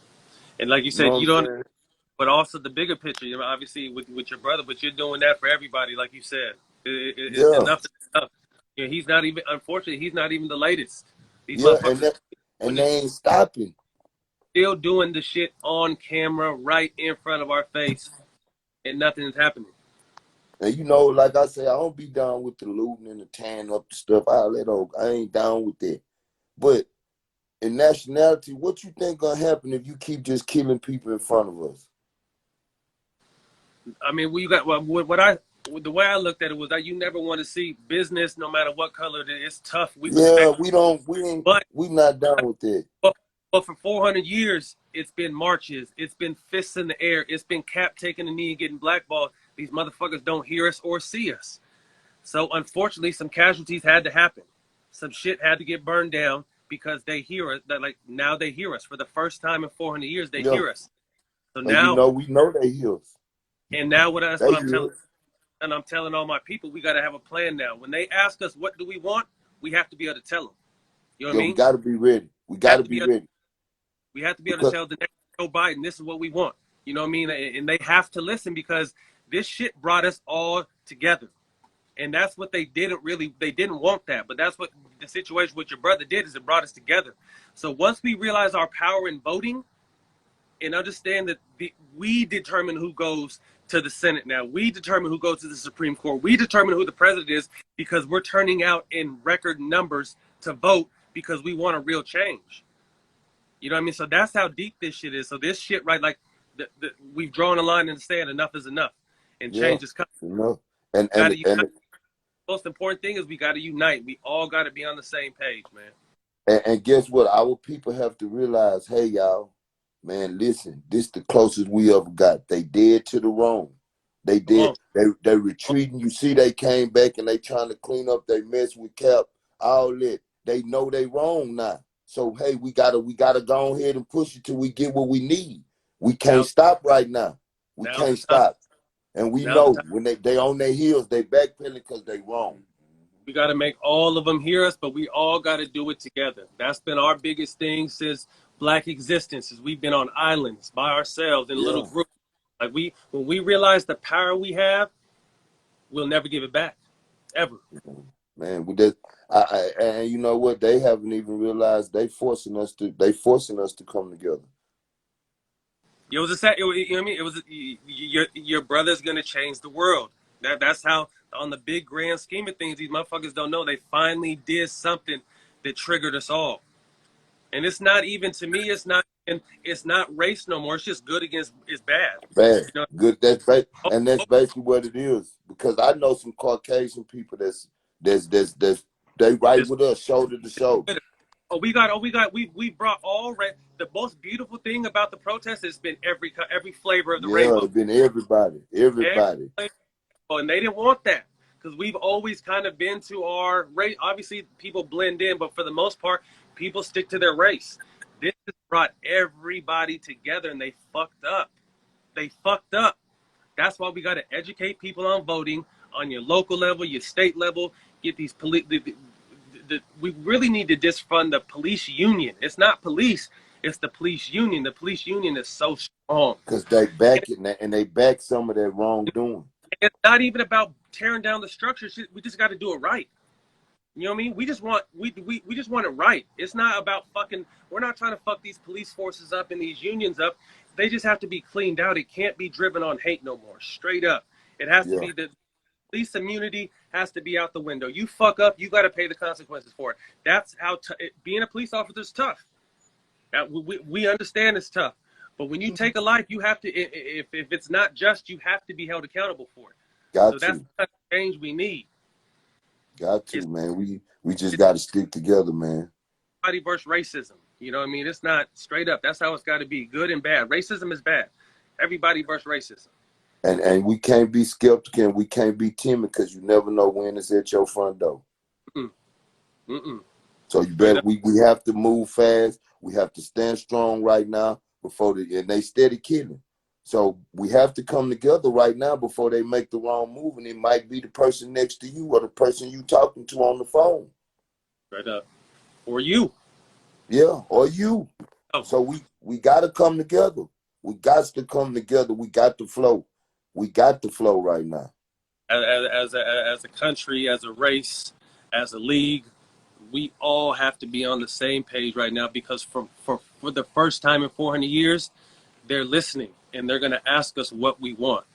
And like you said, you don't. But also the bigger picture, obviously with your brother, but you're doing that for everybody, like you said. It's enough. He's not even. Unfortunately, he's not even the latest. These motherfuckers, and they ain't stopping. Still doing the shit on camera, right in front of our face, and nothing is happening. And you know, like I say, I don't be down with the looting and the tearing up the stuff. I ain't down with that. But in nationality, what you think gonna happen if you keep just killing people in front of us? I mean, the way I looked at it was that you never want to see business, no matter what color it is. It's tough. We Yeah, respect, but we not down with that. but, but for 400 years, it's been marches, it's been fists in the air, it's been Cap taking the knee and getting blackballed. These motherfuckers don't hear us or see us. So unfortunately, some casualties had to happen. Some shit had to get burned down because they hear us. That like now they hear us for the first time in 400 years. They Yeah. hear us. So And now, we know they hear us. and now that's They what I'm hear telling. us. And I'm telling all my people, we got to have a plan now. When they ask us what do we want, we have to be able to tell them. You know what I Yeah, we mean? gotta be ready. We gotta be ready. We have to be able to Because tell the next Joe Biden, this is what we want. You know what I mean? And they have to listen because this shit brought us all together. And that's what they didn't want that. But that's what the situation with your brother did, is it brought us together. So once we realize our power in voting and understand that we determine who goes to the Senate now, we determine who goes to the Supreme Court, we determine who the president is, because we're turning out in record numbers to vote because we want a real change. You know what I mean? So that's how deep this shit is. So this shit, right, like we've drawn a line in the sand. Enough is enough, and yeah, change is coming. you know. And The most important thing is we got to unite. We all got to be on the same page, man. and guess what? Our people have to realize, hey y'all, man, listen, this the closest we ever got. They dead to the wrong. They Come did. on. They retreating. You see, they came back and they trying to clean up. They mess with Cap. All that. They know they wrong now. So hey, we gotta go ahead and push it till we get what we need. We can't stop right now. We Now's can't the time. stop. And we Now's the know time. when they on their heels, they backpedaling because they wrong. We got to make all of them hear us, but we all got to do it together. That's been our biggest thing since Black existence. Is we've been on islands by ourselves in little Yeah. groups. Like when we realize the power we have, we'll never give it back, ever. Man, we just and you know what? They haven't even realized they forcing us to come together. It was a sad. You know what I mean? It was your brother's gonna change the world. That's how, on the big grand scheme of things, these motherfuckers don't know they finally did something that triggered us all. And it's not even, to me, it's not race no more. It's just good against it's bad. Bad, You know, good. That's basically what it is. Because I know some Caucasian people that's they right with us, shoulder to shoulder. we brought the most beautiful thing about the protest has been every flavor of the Yeah, rainbow. it's been everybody. And they didn't want that because we've always kind of been to our race. Obviously, people blend in, but for the most part, people stick to their race. This has brought everybody together, and they fucked up. They fucked up. That's why we got to educate people on voting on your local level, your state level. Get these police. We really need to disfund the police union. It's not police. It's the police union. The police union is so strong. Because they back it and they back some of that wrongdoing. It's not even about tearing down the structure. We just got to do it right. You know what I mean? We just want it right. It's not about fucking. We're not trying to fuck these police forces up and these unions up. They just have to be cleaned out. It can't be driven on hate no more. Straight up, it has to be the police immunity has to be out the window. You fuck up, you got to pay the consequences for it. That's how being a police officer is tough. We understand it's tough, but when you take a life, you have to. If it's not just, you have to be held accountable for it. That's the kind of change we need. Got to, man. We just got to stick together, man. Everybody versus racism. You know what I mean? It's not straight up. That's how it's got to be. Good and bad. Racism is bad. Everybody versus racism. And we can't be skeptical and we can't be timid because you never know when it's at your front door. So you better we have to move fast. We have to stand strong right now and they steady killing. So we have to come together right now before they make the wrong move, and it might be the person next to you or the person you talking to on the phone. Right up. Or you. Yeah, or you. Oh. So we got to come together. We got to come together. We got to flow. We got to flow right now. As a country, as a race, as a league, we all have to be on the same page right now because for the first time in 400 years, they're listening and they're going to ask us what we want.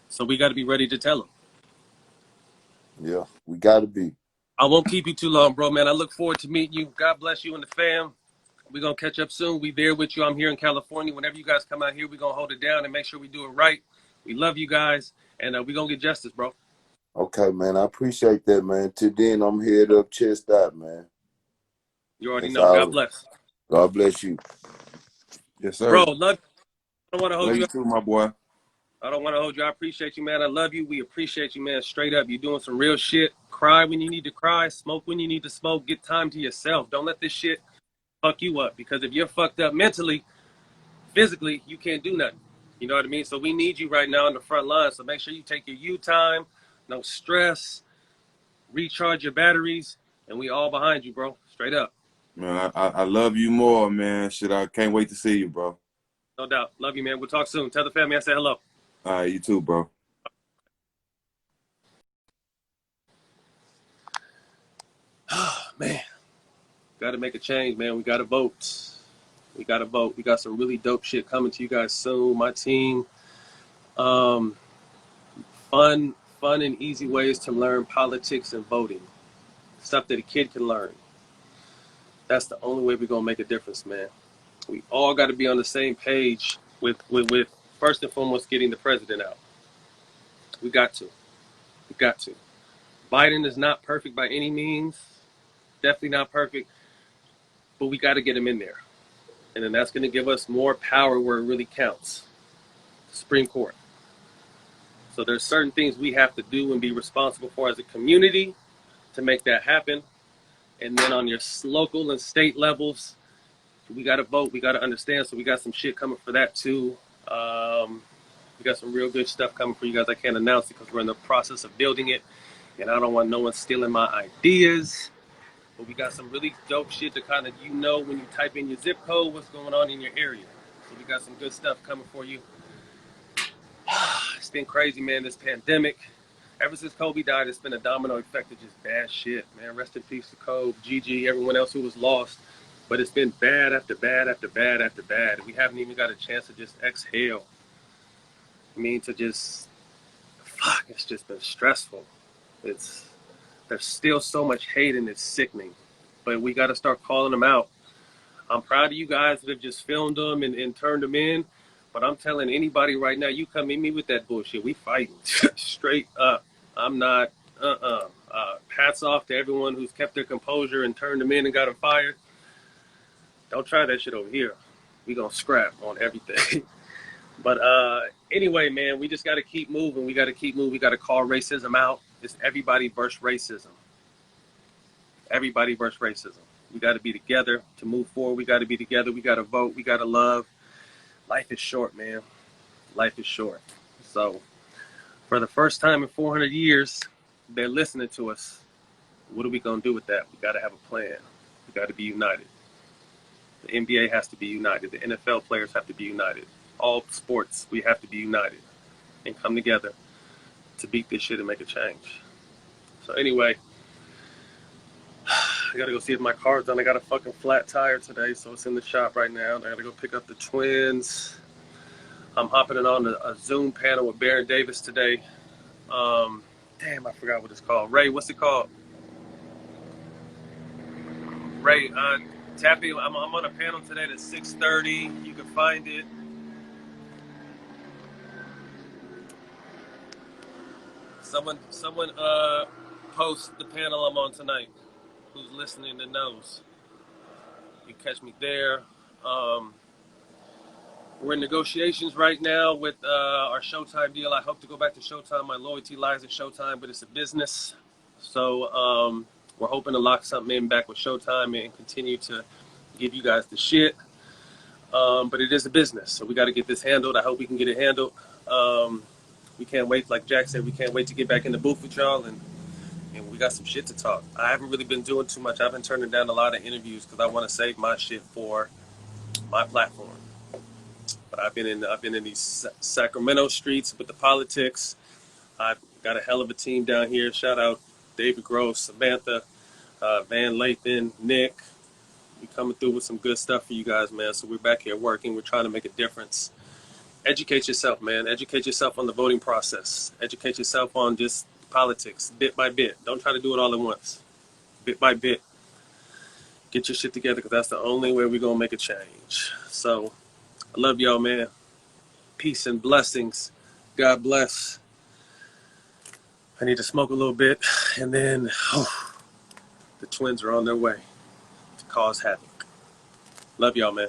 So we got to be ready to tell them. Yeah, we gotta be. I won't keep you too long, bro, man. I look forward to meeting you. God bless you and the fam. We're going to catch up soon. We there with you. I'm here in California. Whenever you guys come out here, we're going to hold it down and make sure we do it right. We love you guys, and we're going to get justice, bro. Okay, man. I appreciate that, man. Till then, I'm head up, chest out, man. You already That's know. God all. bless. God bless you. Yes, sir. Bro, love. I don't want to hold Love you you up. too, my boy. I don't want to hold you. I appreciate you, man. I love you. We appreciate you, man. Straight up. You're doing some real shit. Cry when you need to cry. Smoke when you need to smoke. Get time to yourself. Don't let this shit fuck you up. Because if you're fucked up mentally, physically, you can't do nothing. You know what I mean? So we need you right now on the front line. So make sure you take your you time. No stress. Recharge your batteries. And we all behind you, bro. Straight up. Man, I love you more, man. Shit, I can't wait to see you, bro. No doubt. Love you, man. We'll talk soon. Tell the family I say hello. All right, you too, bro. Man, got to make a change, man. We got to vote. We got to vote. We got some really dope shit coming to you guys soon. My team. Fun and easy ways to learn politics and voting. Stuff that a kid can learn. That's the only way we're going to make a difference, man. We all got to be on the same page with first and foremost getting the president out. We got to. We got to. Biden is not perfect by any means. Definitely not perfect. But we got to get him in there. And then that's going to give us more power where it really counts. Supreme Court. So there's certain things we have to do and be responsible for as a community to make that happen. And then on your local and state levels, we got to vote. We got to understand. So we got some shit coming for that too. We got some real good stuff coming for you guys. I can't announce it because we're in the process of building it. And I don't want no one stealing my ideas. But we got some really dope shit to kind of, you know, when you type in your zip code, what's going on in your area. So we got some good stuff coming for you. It's been crazy, man, this pandemic. Ever since Kobe died, it's been a domino effect of just bad shit, man. Rest in peace to Kobe, Gigi, everyone else who was lost. But it's been bad after bad after bad after bad. We haven't even got a chance to just exhale. I mean, to just, fuck, it's just been stressful. There's still so much hate and it's sickening. But we got to start calling them out. I'm proud of you guys that have just filmed them and turned them in. But I'm telling anybody right now, you come in me with that bullshit. We fighting straight up. I'm not, hats off to everyone who's kept their composure and turned them in and got them fired. Don't try that shit over here. We gonna scrap on everything. But anyway, man, we just got to keep moving. We got to keep moving. We got to call racism out. It's everybody versus racism. Everybody versus racism. We got to be together to move forward. We got to be together. We got to vote. We got to love. Life is short, man. Life is short. So for the first time in 400 years, they're listening to us. What are we going to do with that? We got to have a plan. We got to be united. The NBA has to be united. The NFL players have to be united. All sports, we have to be united and come together to beat this shit and make a change. So anyway, I got to go see if my car's done. I got a fucking flat tire today, so it's in the shop right now. I got to go pick up the twins. I'm hopping on a Zoom panel with Baron Davis today. Damn, I forgot what it's called. Ray, what's it called? Ray, tap in. I'm on a panel today at 6:30. You can find it. Someone post the panel I'm on tonight. Who's listening and knows. You catch me there. We're in negotiations right now with our Showtime deal. I hope to go back to Showtime. My loyalty lies at Showtime, but it's a business. So we're hoping to lock something in back with Showtime and continue to give you guys the shit. But it is a business, so we got to get this handled. I hope we can get it handled. We can't wait, like Jack said, we can't wait to get back in the booth with y'all, and we got some shit to talk. I haven't really been doing too much. I've been turning down a lot of interviews because I want to save my shit for my platform. But I've been in these Sacramento streets with the politics. I've got a hell of a team down here. Shout out David Gross, Samantha, Van Lathan, Nick. We coming through with some good stuff for you guys, man. So we're back here working. We're trying to make a difference. Educate yourself, man. Educate yourself on the voting process. Educate yourself on just politics, bit by bit. Don't try to do it all at once. Bit by bit. Get your shit together, because that's the only way we're going to make a change. So, I love y'all, man. Peace and blessings. God bless. I need to smoke a little bit, and then the Twins are on their way to cause havoc. Love y'all, man.